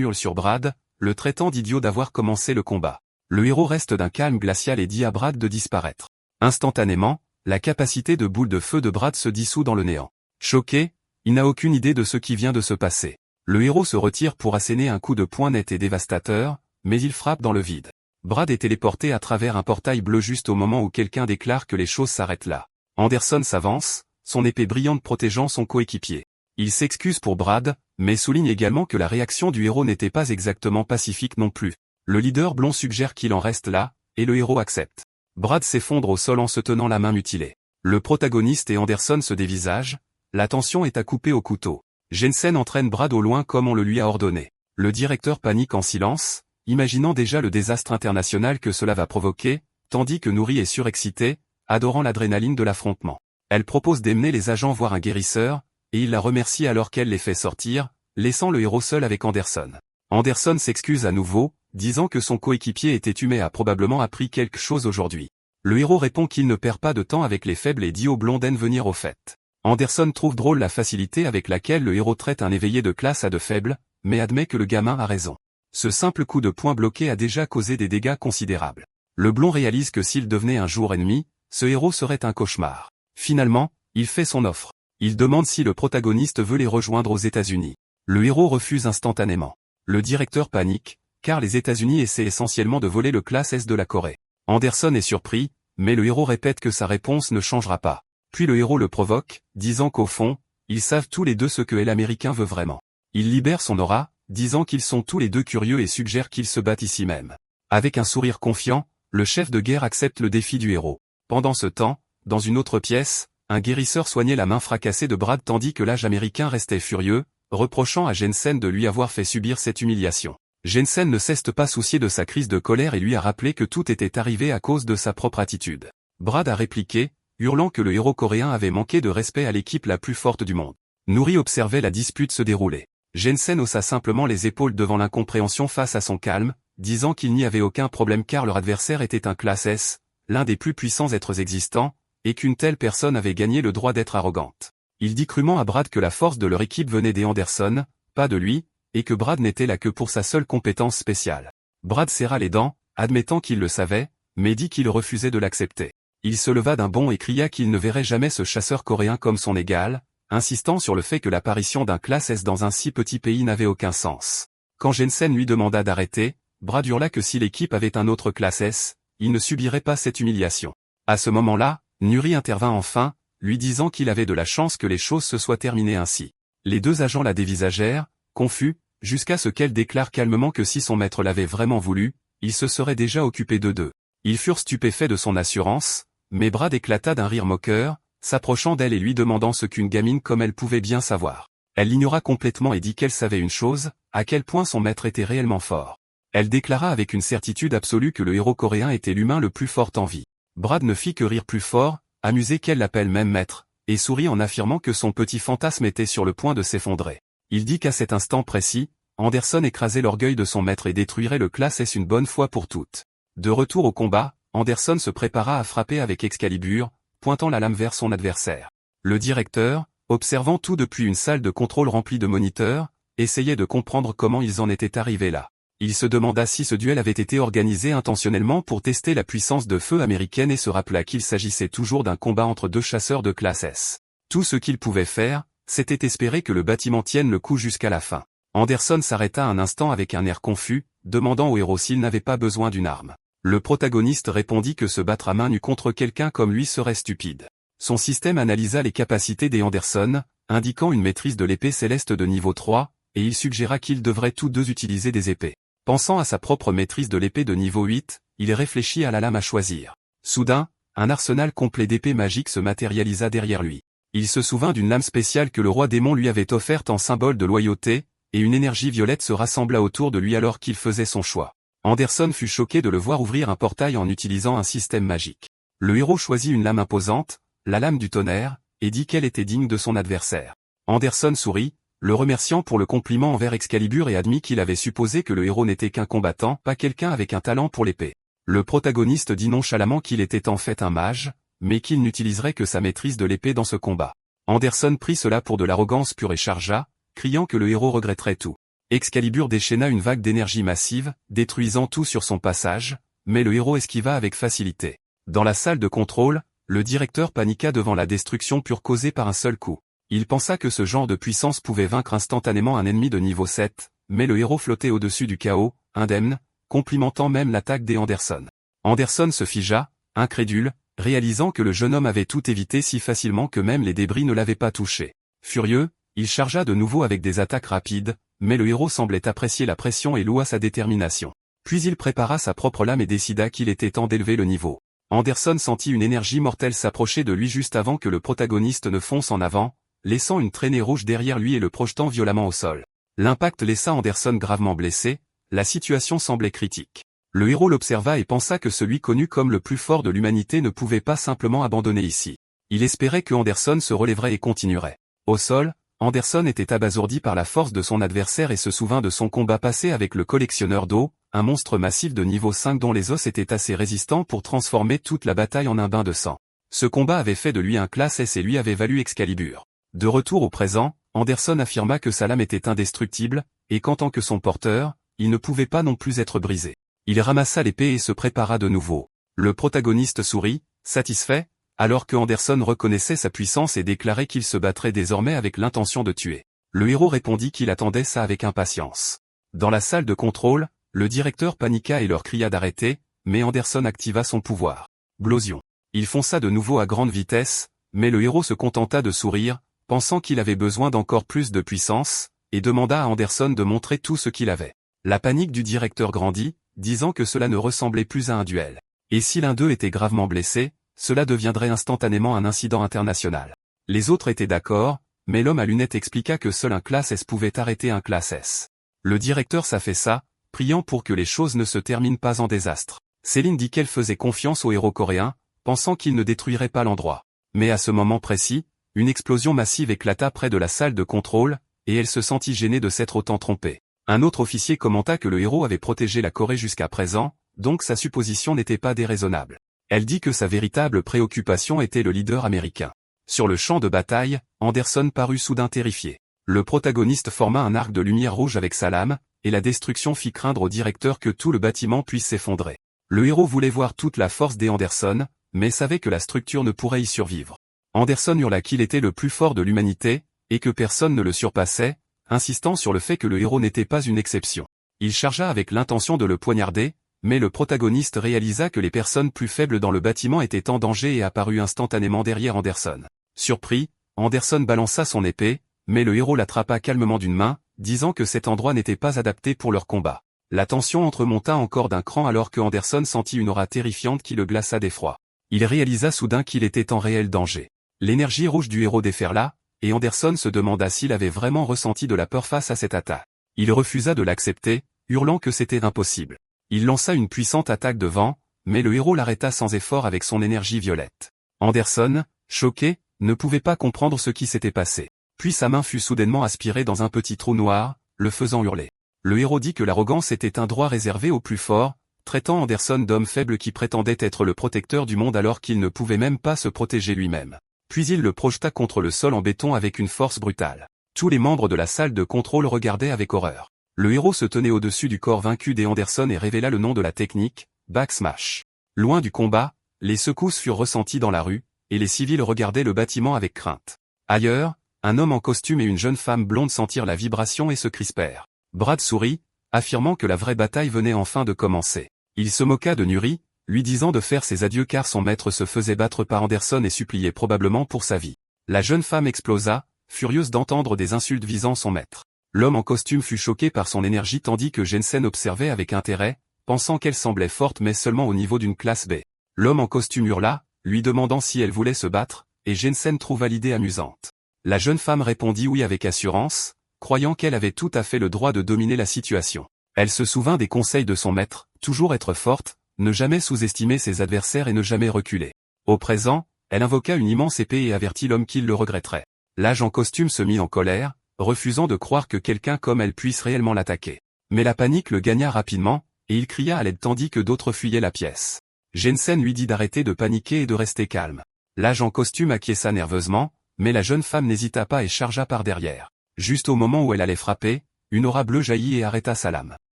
hurle sur Brad, le traitant d'idiot d'avoir commencé le combat. Le héros reste d'un calme glacial et dit à Brad de disparaître. Instantanément, la capacité de boule de feu de Brad se dissout dans le néant. Choqué, il n'a aucune idée de ce qui vient de se passer. Le héros se retire pour asséner un coup de poing net et dévastateur, mais il frappe dans le vide. Brad est téléporté à travers un portail bleu juste au moment où quelqu'un déclare que les choses s'arrêtent là. Anderson s'avance, son épée brillante protégeant son coéquipier. Il s'excuse pour Brad, mais souligne également que la réaction du héros n'était pas exactement pacifique non plus. Le leader blond suggère qu'il en reste là, et le héros accepte. Brad s'effondre au sol en se tenant la main mutilée. Le protagoniste et Anderson se dévisagent, la tension est à couper au couteau. Jensen entraîne Brad au loin comme on le lui a ordonné. Le directeur panique en silence, imaginant déjà le désastre international que cela va provoquer, tandis que Nouri est surexcitée, adorant l'adrénaline de l'affrontement. Elle propose d'emmener les agents voir un guérisseur, et il la remercie alors qu'elle les fait sortir, laissant le héros seul avec Anderson. Anderson s'excuse à nouveau, disant que son coéquipier était humain et a probablement appris quelque chose aujourd'hui. Le héros répond qu'il ne perd pas de temps avec les faibles et dit au blondaine venir au fait. Anderson trouve drôle la facilité avec laquelle le héros traite un éveillé de classe à de faibles, mais admet que le gamin a raison. Ce simple coup de poing bloqué a déjà causé des dégâts considérables. Le blond réalise que s'il devenait un jour ennemi, ce héros serait un cauchemar. Finalement, il fait son offre. Il demande si le protagoniste veut les rejoindre aux États-Unis. Le héros refuse instantanément. Le directeur panique, car les États-Unis essaient essentiellement de voler le classe S de la Corée. Anderson est surpris, mais le héros répète que sa réponse ne changera pas. Puis le héros le provoque, disant qu'au fond, ils savent tous les deux ce que l'Américain veut vraiment. Il libère son aura, disant qu'ils sont tous les deux curieux et suggère qu'ils se battent ici même. Avec un sourire confiant, le chef de guerre accepte le défi du héros. Pendant ce temps, dans une autre pièce, un guérisseur soignait la main fracassée de Brad tandis que l'âge américain restait furieux, reprochant à Jensen de lui avoir fait subir cette humiliation. Jensen ne cesse pas soucié de sa crise de colère et lui a rappelé que tout était arrivé à cause de sa propre attitude. Brad a répliqué, hurlant que le héros coréen avait manqué de respect à l'équipe la plus forte du monde. Nouri observait la dispute se dérouler. Jensen haussa simplement les épaules devant l'incompréhension face à son calme, disant qu'il n'y avait aucun problème car leur adversaire était un classe S, l'un des plus puissants êtres existants, et qu'une telle personne avait gagné le droit d'être arrogante. Il dit crûment à Brad que la force de leur équipe venait des Anderson, pas de lui, et que Brad n'était là que pour sa seule compétence spéciale. Brad serra les dents, admettant qu'il le savait, mais dit qu'il refusait de l'accepter. Il se leva d'un bond et cria qu'il ne verrait jamais ce chasseur coréen comme son égal, insistant sur le fait que l'apparition d'un classe S dans un si petit pays n'avait aucun sens. Quand Jensen lui demanda d'arrêter, Brad hurla que si l'équipe avait un autre classe S, il ne subirait pas cette humiliation. À ce moment-là, Nouri intervint enfin, lui disant qu'il avait de la chance que les choses se soient terminées ainsi. Les deux agents la dévisagèrent, confus, jusqu'à ce qu'elle déclare calmement que si son maître l'avait vraiment voulu, il se serait déjà occupé d'eux. Ils furent stupéfaits de son assurance, mais Brad éclata d'un rire moqueur, s'approchant d'elle et lui demandant ce qu'une gamine comme elle pouvait bien savoir. Elle l'ignora complètement et dit qu'elle savait une chose, à quel point son maître était réellement fort. Elle déclara avec une certitude absolue que le héros coréen était l'humain le plus fort en vie. Brad ne fit que rire plus fort, amusé qu'elle l'appelle même maître, et sourit en affirmant que son petit fantasme était sur le point de s'effondrer. Il dit qu'à cet instant précis, Anderson écrasait l'orgueil de son maître et détruirait le classe S une bonne fois pour toutes. De retour au combat, Anderson se prépara à frapper avec Excalibur, pointant la lame vers son adversaire. Le directeur, observant tout depuis une salle de contrôle remplie de moniteurs, essayait de comprendre comment ils en étaient arrivés là. Il se demanda si ce duel avait été organisé intentionnellement pour tester la puissance de feu américaine et se rappela qu'il s'agissait toujours d'un combat entre deux chasseurs de classe S. Tout ce qu'il pouvait faire, c'était espérer que le bâtiment tienne le coup jusqu'à la fin. Anderson s'arrêta un instant avec un air confus, demandant au héros s'il n'avait pas besoin d'une arme. Le protagoniste répondit que se battre à main nue contre quelqu'un comme lui serait stupide. Son système analysa les capacités des Anderson, indiquant une maîtrise de l'épée céleste de niveau 3, et il suggéra qu'ils devraient tous deux utiliser des épées. Pensant à sa propre maîtrise de l'épée de niveau 8, il réfléchit à la lame à choisir. Soudain, un arsenal complet d'épées magiques se matérialisa derrière lui. Il se souvint d'une lame spéciale que le roi démon lui avait offerte en symbole de loyauté, et une énergie violette se rassembla autour de lui alors qu'il faisait son choix. Anderson fut choqué de le voir ouvrir un portail en utilisant un système magique. Le héros choisit une lame imposante, la lame du tonnerre, et dit qu'elle était digne de son adversaire. Anderson sourit, le remerciant pour le compliment envers Excalibur et admit qu'il avait supposé que le héros n'était qu'un combattant, pas quelqu'un avec un talent pour l'épée. Le protagoniste dit nonchalamment qu'il était en fait un mage, mais qu'il n'utiliserait que sa maîtrise de l'épée dans ce combat. Anderson prit cela pour de l'arrogance pure et chargea, criant que le héros regretterait tout. Excalibur déchaîna une vague d'énergie massive, détruisant tout sur son passage, mais le héros esquiva avec facilité. Dans la salle de contrôle, le directeur paniqua devant la destruction pure causée par un seul coup. Il pensa que ce genre de puissance pouvait vaincre instantanément un ennemi de niveau 7, mais le héros flottait au-dessus du chaos, indemne, complimentant même l'attaque des Anderson. Anderson se figea, incrédule, réalisant que le jeune homme avait tout évité si facilement que même les débris ne l'avaient pas touché. Furieux, il chargea de nouveau avec des attaques rapides, mais le héros semblait apprécier la pression et loua sa détermination. Puis il prépara sa propre lame et décida qu'il était temps d'élever le niveau. Anderson sentit une énergie mortelle s'approcher de lui juste avant que le protagoniste ne fonce en avant, laissant une traînée rouge derrière lui et le projetant violemment au sol. L'impact laissa Anderson gravement blessé, la situation semblait critique. Le héros l'observa et pensa que celui connu comme le plus fort de l'humanité ne pouvait pas simplement abandonner ici. Il espérait que Anderson se relèverait et continuerait. Au sol, Anderson était abasourdi par la force de son adversaire et se souvint de son combat passé avec le collectionneur d'eau, un monstre massif de niveau 5 dont les os étaient assez résistants pour transformer toute la bataille en un bain de sang. Ce combat avait fait de lui un classe S et lui avait valu Excalibur. De retour au présent, Anderson affirma que sa lame était indestructible, et qu'en tant que son porteur, il ne pouvait pas non plus être brisé. Il ramassa l'épée et se prépara de nouveau. Le protagoniste sourit, satisfait, alors que Anderson reconnaissait sa puissance et déclarait qu'il se battrait désormais avec l'intention de tuer. Le héros répondit qu'il attendait ça avec impatience. Dans la salle de contrôle, le directeur paniqua et leur cria d'arrêter, mais Anderson activa son pouvoir. Explosion. Il fonça de nouveau à grande vitesse, mais le héros se contenta de sourire, pensant qu'il avait besoin d'encore plus de puissance, et demanda à Anderson de montrer tout ce qu'il avait. La panique du directeur grandit, disant que cela ne ressemblait plus à un duel. Et si l'un d'eux était gravement blessé, cela deviendrait instantanément un incident international. Les autres étaient d'accord, mais l'homme à lunettes expliqua que seul un classe S pouvait arrêter un classe S. Le directeur s'affaissa, priant pour que les choses ne se terminent pas en désastre. Céline dit qu'elle faisait confiance au héros coréen, pensant qu'il ne détruirait pas l'endroit. Mais à ce moment précis, une explosion massive éclata près de la salle de contrôle, et elle se sentit gênée de s'être autant trompée. Un autre officier commenta que le héros avait protégé la Corée jusqu'à présent, donc sa supposition n'était pas déraisonnable. Elle dit que sa véritable préoccupation était le leader américain. Sur le champ de bataille, Anderson parut soudain terrifié. Le protagoniste forma un arc de lumière rouge avec sa lame, et la destruction fit craindre au directeur que tout le bâtiment puisse s'effondrer. Le héros voulait voir toute la force des Anderson, mais savait que la structure ne pourrait y survivre. Anderson hurla qu'il était le plus fort de l'humanité, et que personne ne le surpassait, insistant sur le fait que le héros n'était pas une exception. Il chargea avec l'intention de le poignarder, mais le protagoniste réalisa que les personnes plus faibles dans le bâtiment étaient en danger et apparut instantanément derrière Anderson. Surpris, Anderson balança son épée, mais le héros l'attrapa calmement d'une main, disant que cet endroit n'était pas adapté pour leur combat. La tension entremonta encore d'un cran alors que Anderson sentit une aura terrifiante qui le glaça d'effroi. Il réalisa soudain qu'il était en réel danger. L'énergie rouge du héros déferla, et Anderson se demanda s'il avait vraiment ressenti de la peur face à cette attaque. Il refusa de l'accepter, hurlant que c'était impossible. Il lança une puissante attaque de vent, mais le héros l'arrêta sans effort avec son énergie violette. Anderson, choqué, ne pouvait pas comprendre ce qui s'était passé. Puis sa main fut soudainement aspirée dans un petit trou noir, le faisant hurler. Le héros dit que l'arrogance était un droit réservé aux plus forts, traitant Anderson d'homme faible qui prétendait être le protecteur du monde alors qu'il ne pouvait même pas se protéger lui-même. Puis il le projeta contre le sol en béton avec une force brutale. Tous les membres de la salle de contrôle regardaient avec horreur. Le héros se tenait au-dessus du corps vaincu d'Anderson et révéla le nom de la technique, Back Smash. Loin du combat, les secousses furent ressenties dans la rue, et les civils regardaient le bâtiment avec crainte. Ailleurs, un homme en costume et une jeune femme blonde sentirent la vibration et se crispèrent. Brad sourit, affirmant que la vraie bataille venait enfin de commencer. Il se moqua de Nuri, lui disant de faire ses adieux car son maître se faisait battre par Anderson et suppliait probablement pour sa vie. La jeune femme explosa, furieuse d'entendre des insultes visant son maître. L'homme en costume fut choqué par son énergie tandis que Jensen observait avec intérêt, pensant qu'elle semblait forte mais seulement au niveau d'une classe B. L'homme en costume hurla, lui demandant si elle voulait se battre, et Jensen trouva l'idée amusante. La jeune femme répondit oui avec assurance, croyant qu'elle avait tout à fait le droit de dominer la situation. Elle se souvint des conseils de son maître, toujours être forte, ne jamais sous-estimer ses adversaires et ne jamais reculer. Au présent, elle invoqua une immense épée et avertit l'homme qu'il le regretterait. L'Age en costume se mit en colère, refusant de croire que quelqu'un comme elle puisse réellement l'attaquer. Mais la panique le gagna rapidement, et il cria à l'aide tandis que d'autres fuyaient la pièce. Jensen lui dit d'arrêter de paniquer et de rester calme. L'Age en costume acquiesça nerveusement, mais la jeune femme n'hésita pas et chargea par derrière. Juste au moment où elle allait frapper, une aura bleue jaillit et arrêta sa lame.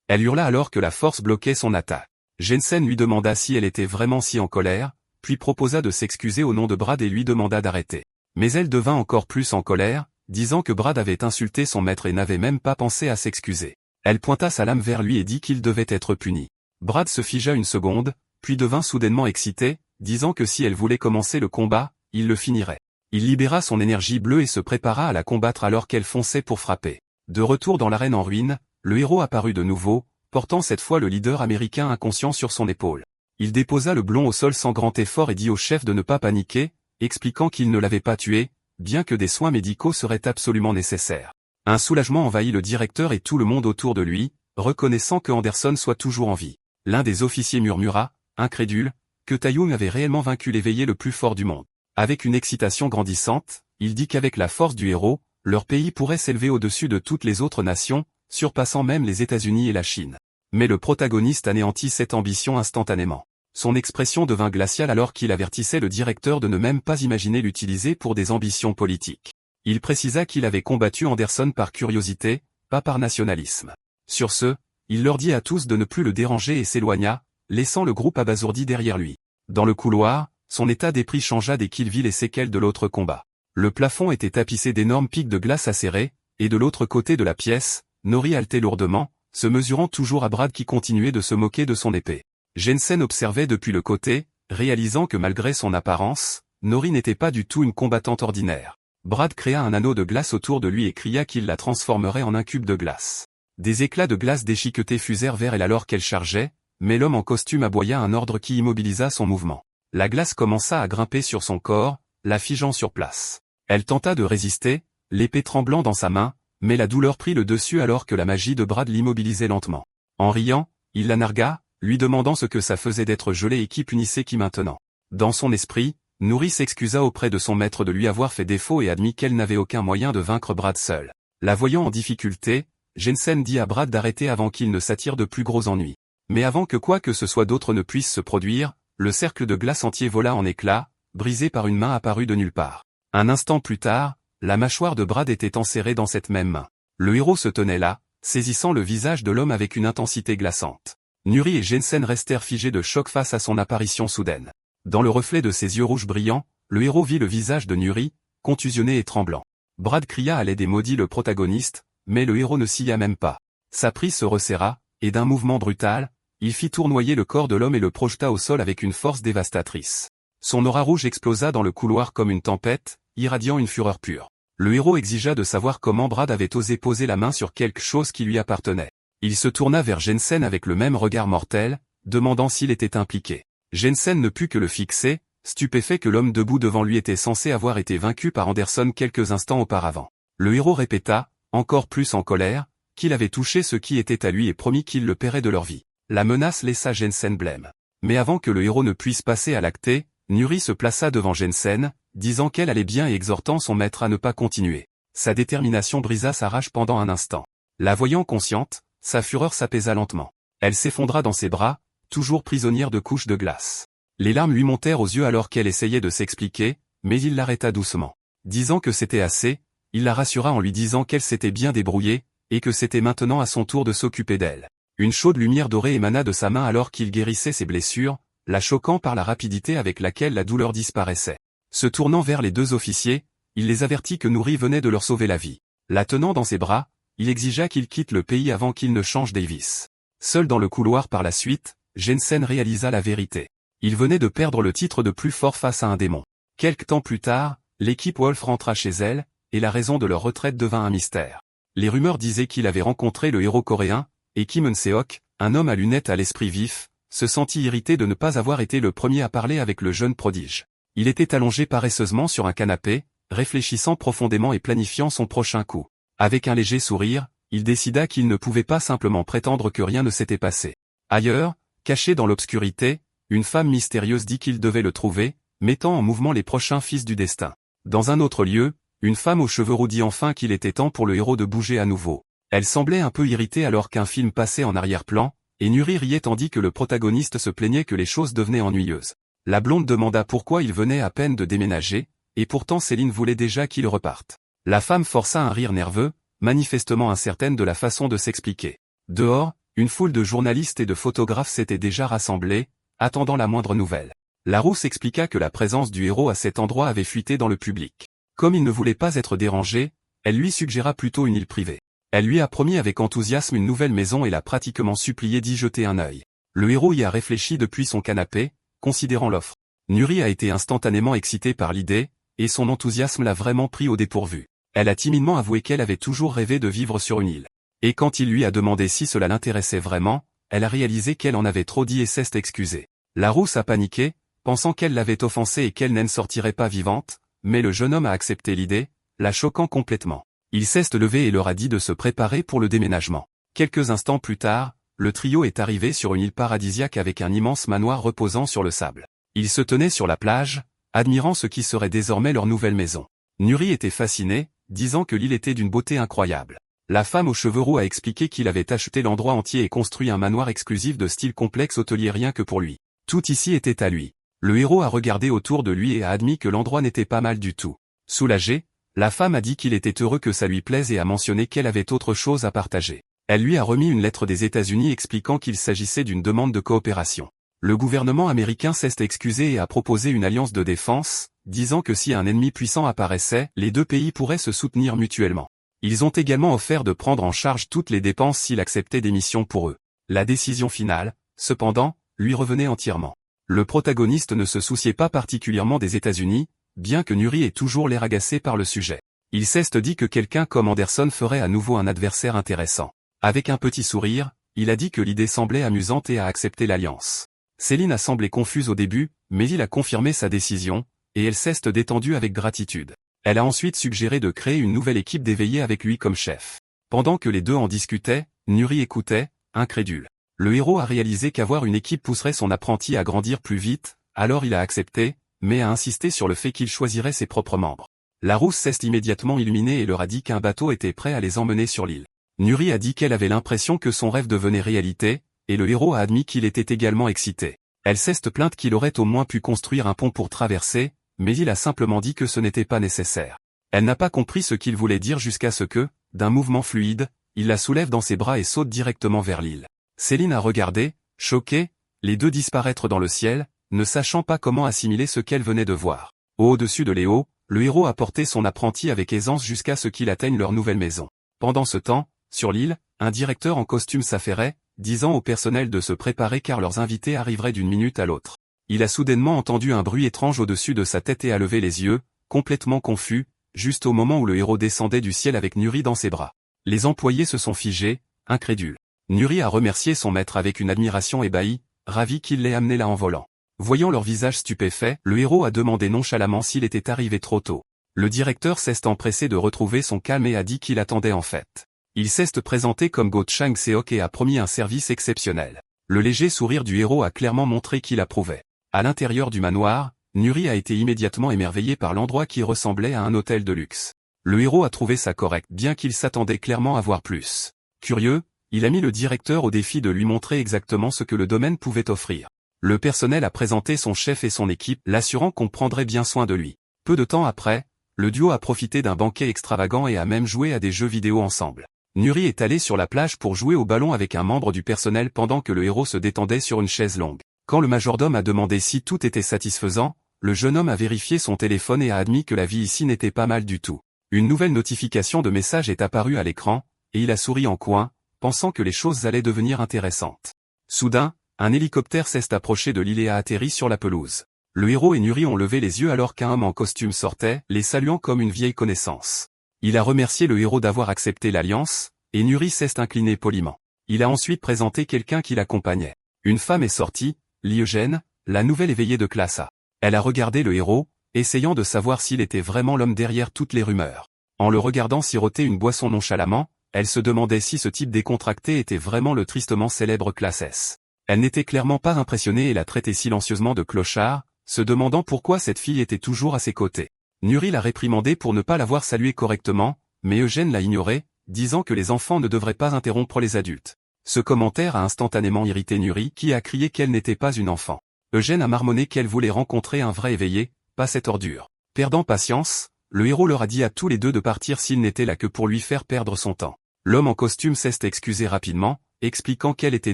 Elle hurla alors que la force bloquait son attaque. Jensen lui demanda si elle était vraiment si en colère, puis proposa de s'excuser au nom de Brad et lui demanda d'arrêter. Mais elle devint encore plus en colère, disant que Brad avait insulté son maître et n'avait même pas pensé à s'excuser. Elle pointa sa lame vers lui et dit qu'il devait être puni. Brad se figea une seconde, puis devint soudainement excité, disant que si elle voulait commencer le combat, il le finirait. Il libéra son énergie bleue et se prépara à la combattre alors qu'elle fonçait pour frapper. De retour dans l'arène en ruine, le héros apparut de nouveau, portant cette fois le leader américain inconscient sur son épaule. Il déposa le blond au sol sans grand effort et dit au chef de ne pas paniquer, expliquant qu'il ne l'avait pas tué, bien que des soins médicaux seraient absolument nécessaires. Un soulagement envahit le directeur et tout le monde autour de lui, reconnaissant que Anderson soit toujours en vie. L'un des officiers murmura, incrédule, que Taeyong avait réellement vaincu l'éveillé le plus fort du monde. Avec une excitation grandissante, il dit qu'avec la force du héros, leur pays pourrait s'élever au-dessus de toutes les autres nations, surpassant même les États-Unis et la Chine. Mais le protagoniste anéantit cette ambition instantanément. Son expression devint glaciale alors qu'il avertissait le directeur de ne même pas imaginer l'utiliser pour des ambitions politiques. Il précisa qu'il avait combattu Anderson par curiosité, pas par nationalisme. Sur ce, il leur dit à tous de ne plus le déranger et s'éloigna, laissant le groupe abasourdi derrière lui. Dans le couloir, son état d'esprit changea dès qu'il vit les séquelles de l'autre combat. Le plafond était tapissé d'énormes pics de glace acérés, et de l'autre côté de la pièce, Nori haletait lourdement, se mesurant toujours à Brad qui continuait de se moquer de son épée. Jensen observait depuis le côté, réalisant que malgré son apparence, Nori n'était pas du tout une combattante ordinaire. Brad créa un anneau de glace autour de lui et cria qu'il la transformerait en un cube de glace. Des éclats de glace déchiquetés fusèrent vers elle alors qu'elle chargeait, mais l'homme en costume aboya un ordre qui immobilisa son mouvement. La glace commença à grimper sur son corps, la figeant sur place. Elle tenta de résister, l'épée tremblant dans sa main, mais la douleur prit le dessus alors que la magie de Brad l'immobilisait lentement. En riant, il la nargua, lui demandant ce que ça faisait d'être gelé et qui punissait qui maintenant. Dans son esprit, Nori s'excusa auprès de son maître de lui avoir fait défaut et admit qu'elle n'avait aucun moyen de vaincre Brad seul. La voyant en difficulté, Jensen dit à Brad d'arrêter avant qu'il ne s'attire de plus gros ennuis. Mais avant que quoi que ce soit d'autre ne puisse se produire, le cercle de glace entier vola en éclats, brisé par une main apparue de nulle part. Un instant plus tard, la mâchoire de Brad était enserrée dans cette même main. Le héros se tenait là, saisissant le visage de l'homme avec une intensité glaçante. Nuri et Jensen restèrent figés de choc face à son apparition soudaine. Dans le reflet de ses yeux rouges brillants, le héros vit le visage de Nuri, contusionné et tremblant. Brad cria à l'aide et maudit le protagoniste, mais le héros ne s'y a même pas. Sa prise se resserra, et d'un mouvement brutal, il fit tournoyer le corps de l'homme et le projeta au sol avec une force dévastatrice. Son aura rouge explosa dans le couloir comme une tempête, irradiant une fureur pure. Le héros exigea de savoir comment Brad avait osé poser la main sur quelque chose qui lui appartenait. Il se tourna vers Jensen avec le même regard mortel, demandant s'il était impliqué. Jensen ne put que le fixer, stupéfait que l'homme debout devant lui était censé avoir été vaincu par Anderson quelques instants auparavant. Le héros répéta, encore plus en colère, qu'il avait touché ce qui était à lui et promit qu'il le paierait de leur vie. La menace laissa Jensen blême. Mais avant que le héros ne puisse passer à l'acte, Nuri se plaça devant Jensen, disant qu'elle allait bien et exhortant son maître à ne pas continuer. Sa détermination brisa sa rage pendant un instant. La voyant consciente, sa fureur s'apaisa lentement. Elle s'effondra dans ses bras, toujours prisonnière de couches de glace. Les larmes lui montèrent aux yeux alors qu'elle essayait de s'expliquer, mais il l'arrêta doucement. Disant que c'était assez, il la rassura en lui disant qu'elle s'était bien débrouillée, et que c'était maintenant à son tour de s'occuper d'elle. Une chaude lumière dorée émana de sa main alors qu'il guérissait ses blessures, la choquant par la rapidité avec laquelle la douleur disparaissait. Se tournant vers les deux officiers, il les avertit que Nuri venait de leur sauver la vie. La tenant dans ses bras, il exigea qu'ils quittent le pays avant qu'il ne change Davis. Seul dans le couloir par la suite, Jensen réalisa la vérité. Il venait de perdre le titre de plus fort face à un démon. Quelque temps plus tard, l'équipe Wolf rentra chez elle, et la raison de leur retraite devint un mystère. Les rumeurs disaient qu'il avait rencontré le héros coréen, et Kim Eun-seok, un homme à lunettes à l'esprit vif, se sentit irrité de ne pas avoir été le premier à parler avec le jeune prodige. Il était allongé paresseusement sur un canapé, réfléchissant profondément et planifiant son prochain coup. Avec un léger sourire, il décida qu'il ne pouvait pas simplement prétendre que rien ne s'était passé. Ailleurs, caché dans l'obscurité, une femme mystérieuse dit qu'il devait le trouver, mettant en mouvement les prochains fils du destin. Dans un autre lieu, une femme aux cheveux roux dit enfin qu'il était temps pour le héros de bouger à nouveau. Elle semblait un peu irritée alors qu'un film passait en arrière-plan, et Nuri riait tandis que le protagoniste se plaignait que les choses devenaient ennuyeuses. La blonde demanda pourquoi il venait à peine de déménager, et pourtant Céline voulait déjà qu'il reparte. La femme força un rire nerveux, manifestement incertaine de la façon de s'expliquer. Dehors, une foule de journalistes et de photographes s'était déjà rassemblée, attendant la moindre nouvelle. Larousse expliqua que la présence du héros à cet endroit avait fuité dans le public. Comme il ne voulait pas être dérangé, elle lui suggéra plutôt une île privée. Elle lui a promis avec enthousiasme une nouvelle maison et l'a pratiquement supplié d'y jeter un œil. Le héros y a réfléchi depuis son canapé, considérant l'offre. Nuri a été instantanément excitée par l'idée, et son enthousiasme l'a vraiment pris au dépourvu. Elle a timidement avoué qu'elle avait toujours rêvé de vivre sur une île. Et quand il lui a demandé si cela l'intéressait vraiment, elle a réalisé qu'elle en avait trop dit et s'est excusée. Larousse a paniqué, pensant qu'elle l'avait offensée et qu'elle n'en sortirait pas vivante, mais le jeune homme a accepté l'idée, la choquant complètement. Il s'est levé et leur a dit de se préparer pour le déménagement. Quelques instants plus tard, le trio est arrivé sur une île paradisiaque avec un immense manoir reposant sur le sable. Ils se tenaient sur la plage, admirant ce qui serait désormais leur nouvelle maison. Nuri était fasciné, disant que l'île était d'une beauté incroyable. La femme aux cheveux roux a expliqué qu'il avait acheté l'endroit entier et construit un manoir exclusif de style complexe hôtelier rien que pour lui. Tout ici était à lui. Le héros a regardé autour de lui et a admis que l'endroit n'était pas mal du tout. Soulagé, la femme a dit qu'il était heureux que ça lui plaise et a mentionné qu'elle avait autre chose à partager. Elle lui a remis une lettre des États-Unis expliquant qu'il s'agissait d'une demande de coopération. Le gouvernement américain s'est excusé et a proposé une alliance de défense, disant que si un ennemi puissant apparaissait, les deux pays pourraient se soutenir mutuellement. Ils ont également offert de prendre en charge toutes les dépenses s'il acceptait des missions pour eux. La décision finale, cependant, lui revenait entièrement. Le protagoniste ne se souciait pas particulièrement des États-Unis, bien que Nuri ait toujours l'air agacé par le sujet. Il s'est dit que quelqu'un comme Anderson ferait à nouveau un adversaire intéressant. Avec un petit sourire, il a dit que l'idée semblait amusante et a accepté l'alliance. Céline a semblé confuse au début, mais il a confirmé sa décision, et elle s'est détendue avec gratitude. Elle a ensuite suggéré de créer une nouvelle équipe d'éveillés avec lui comme chef. Pendant que les deux en discutaient, Nuri écoutait, incrédule. Le héros a réalisé qu'avoir une équipe pousserait son apprenti à grandir plus vite, alors il a accepté, mais a insisté sur le fait qu'il choisirait ses propres membres. Larousse s'est immédiatement illuminée et leur a dit qu'un bateau était prêt à les emmener sur l'île. Nuri a dit qu'elle avait l'impression que son rêve devenait réalité, et le héros a admis qu'il était également excité. Elle s'est plainte qu'il aurait au moins pu construire un pont pour traverser, mais il a simplement dit que ce n'était pas nécessaire. Elle n'a pas compris ce qu'il voulait dire jusqu'à ce que, d'un mouvement fluide, il la soulève dans ses bras et saute directement vers l'île. Céline a regardé, choquée, les deux disparaître dans le ciel, ne sachant pas comment assimiler ce qu'elle venait de voir. Au-dessus de Léo, le héros a porté son apprenti avec aisance jusqu'à ce qu'il atteigne leur nouvelle maison. Pendant ce temps, sur l'île, un directeur en costume s'affairait, disant au personnel de se préparer car leurs invités arriveraient d'une minute à l'autre. Il a soudainement entendu un bruit étrange au-dessus de sa tête et a levé les yeux, complètement confus, juste au moment où le héros descendait du ciel avec Nuri dans ses bras. Les employés se sont figés, incrédules. Nuri a remercié son maître avec une admiration ébahie, ravi qu'il l'ait amené là en volant. Voyant leur visage stupéfait, le héros a demandé nonchalamment s'il était arrivé trop tôt. Le directeur s'est empressé de retrouver son calme et a dit qu'il attendait en fait. Il s'est présenté comme Go Chang Seok et a promis un service exceptionnel. Le léger sourire du héros a clairement montré qu'il approuvait. À l'intérieur du manoir, Nuri a été immédiatement émerveillé par l'endroit qui ressemblait à un hôtel de luxe. Le héros a trouvé ça correct bien qu'il s'attendait clairement à voir plus. Curieux, il a mis le directeur au défi de lui montrer exactement ce que le domaine pouvait offrir. Le personnel a présenté son chef et son équipe, l'assurant qu'on prendrait bien soin de lui. Peu de temps après, le duo a profité d'un banquet extravagant et a même joué à des jeux vidéo ensemble. Nuri est allé sur la plage pour jouer au ballon avec un membre du personnel pendant que le héros se détendait sur une chaise longue. Quand le majordome a demandé si tout était satisfaisant, le jeune homme a vérifié son téléphone et a admis que la vie ici n'était pas mal du tout. Une nouvelle notification de message est apparue à l'écran, et il a souri en coin, pensant que les choses allaient devenir intéressantes. Soudain, un hélicoptère s'est approché de l'île et a atterri sur la pelouse. Le héros et Nuri ont levé les yeux alors qu'un homme en costume sortait, les saluant comme une vieille connaissance. Il a remercié le héros d'avoir accepté l'alliance, et Nuri s'est incliné poliment. Il a ensuite présenté quelqu'un qui l'accompagnait. Une femme est sortie, Liogène, la nouvelle éveillée de classe A. Elle a regardé le héros, essayant de savoir s'il était vraiment l'homme derrière toutes les rumeurs. En le regardant siroter une boisson nonchalamment, elle se demandait si ce type décontracté était vraiment le tristement célèbre classe S. Elle n'était clairement pas impressionnée et l'a traité silencieusement de clochard, se demandant pourquoi cette fille était toujours à ses côtés. Nuri l'a réprimandé pour ne pas l'avoir salué correctement, mais Eugène l'a ignoré, disant que les enfants ne devraient pas interrompre les adultes. Ce commentaire a instantanément irrité Nuri qui a crié qu'elle n'était pas une enfant. Eugène a marmonné qu'elle voulait rencontrer un vrai éveillé, pas cette ordure. Perdant patience, le héros leur a dit à tous les deux de partir s'il n'était là que pour lui faire perdre son temps. L'homme en costume s'est excusé rapidement, expliquant qu'elle était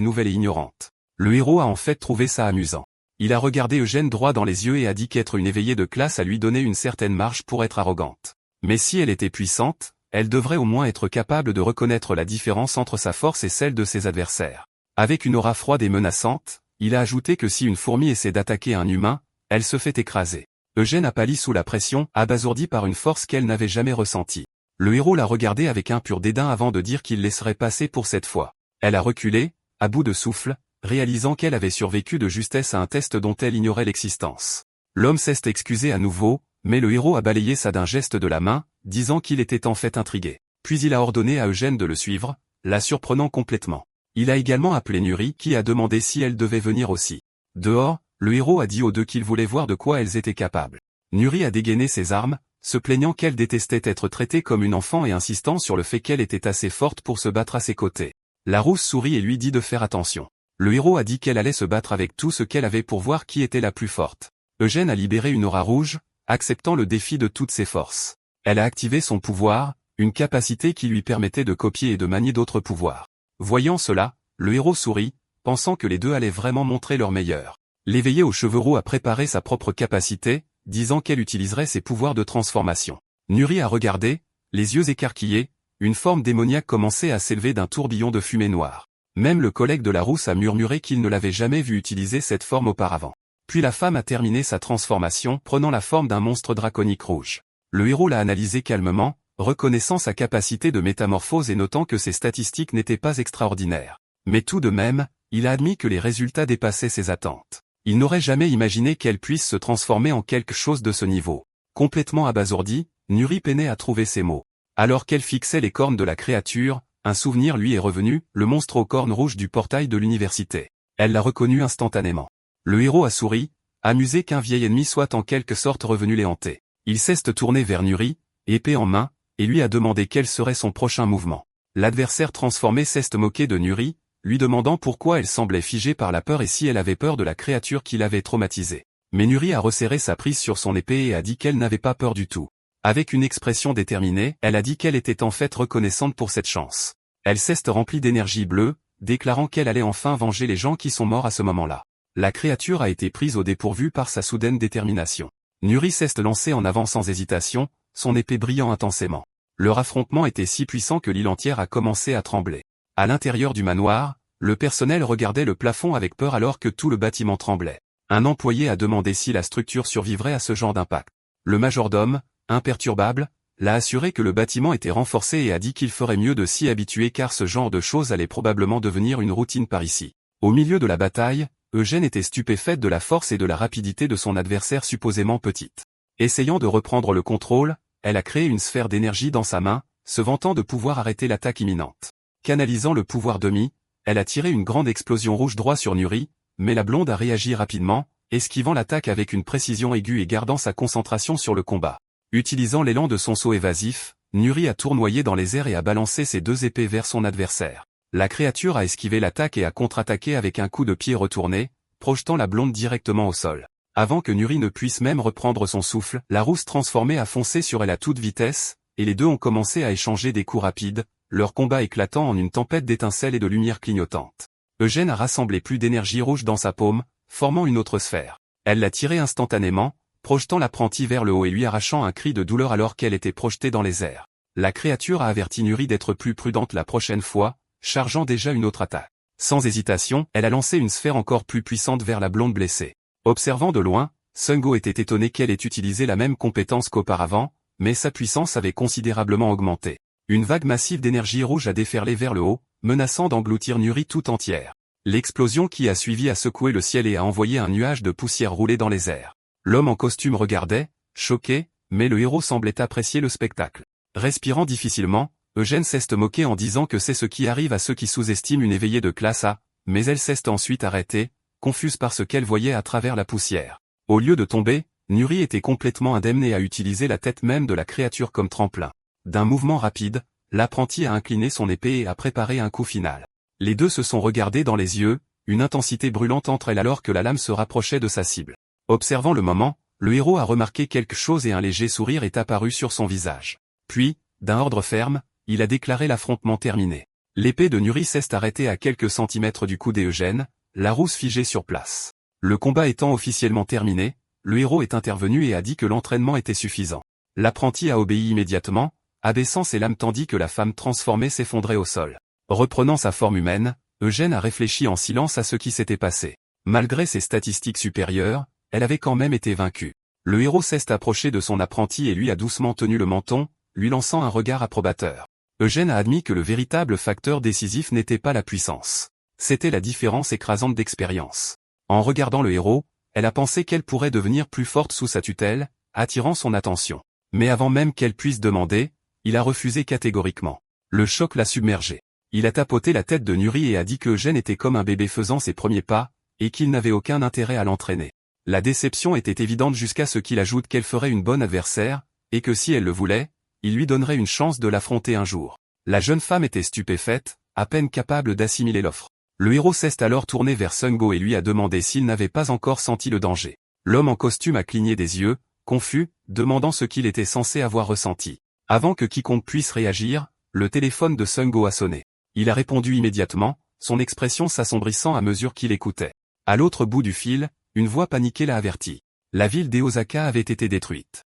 nouvelle et ignorante. Le héros a en fait trouvé ça amusant. Il a regardé Eugène droit dans les yeux et a dit qu'être une éveillée de classe a lui donné une certaine marge pour être arrogante. Mais si elle était puissante, elle devrait au moins être capable de reconnaître la différence entre sa force et celle de ses adversaires. Avec une aura froide et menaçante, il a ajouté que si une fourmi essaie d'attaquer un humain, elle se fait écraser. Eugène a pâli sous la pression, abasourdi par une force qu'elle n'avait jamais ressentie. Le héros l'a regardé avec un pur dédain avant de dire qu'il laisserait passer pour cette fois. Elle a reculé, à bout de souffle, réalisant qu'elle avait survécu de justesse à un test dont elle ignorait l'existence. L'homme s'est excusé à nouveau, mais le héros a balayé ça d'un geste de la main, disant qu'il était en fait intrigué. Puis il a ordonné à Eugène de le suivre, la surprenant complètement. Il a également appelé Nuri qui a demandé si elle devait venir aussi. Dehors, le héros a dit aux deux qu'il voulait voir de quoi elles étaient capables. Nuri a dégainé ses armes, se plaignant qu'elle détestait être traitée comme une enfant et insistant sur le fait qu'elle était assez forte pour se battre à ses côtés. La rousse sourit et lui dit de faire attention. Le héros a dit qu'elle allait se battre avec tout ce qu'elle avait pour voir qui était la plus forte. Eugène a libéré une aura rouge, acceptant le défi de toutes ses forces. Elle a activé son pouvoir, une capacité qui lui permettait de copier et de manier d'autres pouvoirs. Voyant cela, le héros sourit, pensant que les deux allaient vraiment montrer leur meilleur. L'éveillé aux cheveux roux a préparé sa propre capacité, disant qu'elle utiliserait ses pouvoirs de transformation. Nuri a regardé, les yeux écarquillés, une forme démoniaque commençait à s'élever d'un tourbillon de fumée noire. Même le collègue de la rousse a murmuré qu'il ne l'avait jamais vu utiliser cette forme auparavant. Puis la femme a terminé sa transformation, prenant la forme d'un monstre draconique rouge. Le héros l'a analysé calmement, reconnaissant sa capacité de métamorphose et notant que ses statistiques n'étaient pas extraordinaires. Mais tout de même, il a admis que les résultats dépassaient ses attentes. Il n'aurait jamais imaginé qu'elle puisse se transformer en quelque chose de ce niveau. Complètement abasourdi, Nuri peinait à trouver ses mots. Alors qu'elle fixait les cornes de la créature, un souvenir lui est revenu, le monstre aux cornes rouges du portail de l'université. Elle l'a reconnu instantanément. Le héros a souri, amusé qu'un vieil ennemi soit en quelque sorte revenu les hanter. Il s'est tourné vers Nuri, épée en main, et lui a demandé quel serait son prochain mouvement. L'adversaire transformé s'est moqué de Nuri, lui demandant pourquoi elle semblait figée par la peur et si elle avait peur de la créature qui l'avait traumatisée. Mais Nuri a resserré sa prise sur son épée et a dit qu'elle n'avait pas peur du tout. Avec une expression déterminée, elle a dit qu'elle était en fait reconnaissante pour cette chance. Elle s'est remplie d'énergie bleue, déclarant qu'elle allait enfin venger les gens qui sont morts à ce moment-là. La créature a été prise au dépourvu par sa soudaine détermination. Nuri s'est lancé en avant sans hésitation, son épée brillant intensément. Leur affrontement était si puissant que l'île entière a commencé à trembler. À l'intérieur du manoir, le personnel regardait le plafond avec peur alors que tout le bâtiment tremblait. Un employé a demandé si la structure survivrait à ce genre d'impact. Le majordome, imperturbable, l'a assuré que le bâtiment était renforcé et a dit qu'il ferait mieux de s'y habituer car ce genre de choses allait probablement devenir une routine par ici. Au milieu de la bataille, Eugène était stupéfaite de la force et de la rapidité de son adversaire supposément petite. Essayant de reprendre le contrôle, elle a créé une sphère d'énergie dans sa main, se vantant de pouvoir arrêter l'attaque imminente. Canalisant le pouvoir demi, elle a tiré une grande explosion rouge droit sur Nuri, mais la blonde a réagi rapidement, esquivant l'attaque avec une précision aiguë et gardant sa concentration sur le combat. Utilisant l'élan de son saut évasif, Nuri a tournoyé dans les airs et a balancé ses deux épées vers son adversaire. La créature a esquivé l'attaque et a contre-attaqué avec un coup de pied retourné, projetant la blonde directement au sol. Avant que Nuri ne puisse même reprendre son souffle, la rousse transformée a foncé sur elle à toute vitesse, et les deux ont commencé à échanger des coups rapides, leur combat éclatant en une tempête d'étincelles et de lumière clignotante. Eugène a rassemblé plus d'énergie rouge dans sa paume, formant une autre sphère. Elle l'a tirée instantanément, projetant l'apprenti vers le haut et lui arrachant un cri de douleur alors qu'elle était projetée dans les airs. La créature a averti Nuri d'être plus prudente la prochaine fois, chargeant déjà une autre attaque. Sans hésitation, elle a lancé une sphère encore plus puissante vers la blonde blessée. Observant de loin, Sungo était étonné qu'elle ait utilisé la même compétence qu'auparavant, mais sa puissance avait considérablement augmenté. Une vague massive d'énergie rouge a déferlé vers le haut, menaçant d'engloutir Nuri tout entière. L'explosion qui a suivi a secoué le ciel et a envoyé un nuage de poussière rouler dans les airs. L'homme en costume regardait, choqué, mais le héros semblait apprécier le spectacle. Respirant difficilement, Eugène s'est moqué en disant que c'est ce qui arrive à ceux qui sous-estiment une éveillée de classe A, mais elle s'est ensuite arrêtée, confuse par ce qu'elle voyait à travers la poussière. Au lieu de tomber, Nuri était complètement indemne et a utilisé la tête même de la créature comme tremplin. D'un mouvement rapide, l'apprenti a incliné son épée et a préparé un coup final. Les deux se sont regardés dans les yeux, une intensité brûlante entre elles alors que la lame se rapprochait de sa cible. Observant le moment, le héros a remarqué quelque chose et un léger sourire est apparu sur son visage. Puis, d'un ordre ferme, il a déclaré l'affrontement terminé. L'épée de Nuri s'est arrêtée à quelques centimètres du cou d'Eugène, la rousse figée sur place. Le combat étant officiellement terminé, le héros est intervenu et a dit que l'entraînement était suffisant. L'apprenti a obéi immédiatement, abaissant ses lames tandis que la femme transformée s'effondrait au sol. Reprenant sa forme humaine, Eugène a réfléchi en silence à ce qui s'était passé. Malgré ses statistiques supérieures, elle avait quand même été vaincue. Le héros s'est approché de son apprenti et lui a doucement tenu le menton, lui lançant un regard approbateur. Eugène a admis que le véritable facteur décisif n'était pas la puissance. C'était la différence écrasante d'expérience. En regardant le héros, elle a pensé qu'elle pourrait devenir plus forte sous sa tutelle, attirant son attention. Mais avant même qu'elle puisse demander, il a refusé catégoriquement. Le choc l'a submergé. Il a tapoté la tête de Nuri et a dit que Eugène était comme un bébé faisant ses premiers pas, et qu'il n'avait aucun intérêt à l'entraîner. La déception était évidente jusqu'à ce qu'il ajoute qu'elle ferait une bonne adversaire, et que si elle le voulait, il lui donnerait une chance de l'affronter un jour. La jeune femme était stupéfaite, à peine capable d'assimiler l'offre. Le héros s'est alors tourné vers Sungo et lui a demandé s'il n'avait pas encore senti le danger. L'homme en costume a cligné des yeux, confus, demandant ce qu'il était censé avoir ressenti. Avant que quiconque puisse réagir, le téléphone de Sungo a sonné. Il a répondu immédiatement, son expression s'assombrissant à mesure qu'il écoutait. À l'autre bout du fil, une voix paniquée l'a averti. La ville d'Eosaka avait été détruite.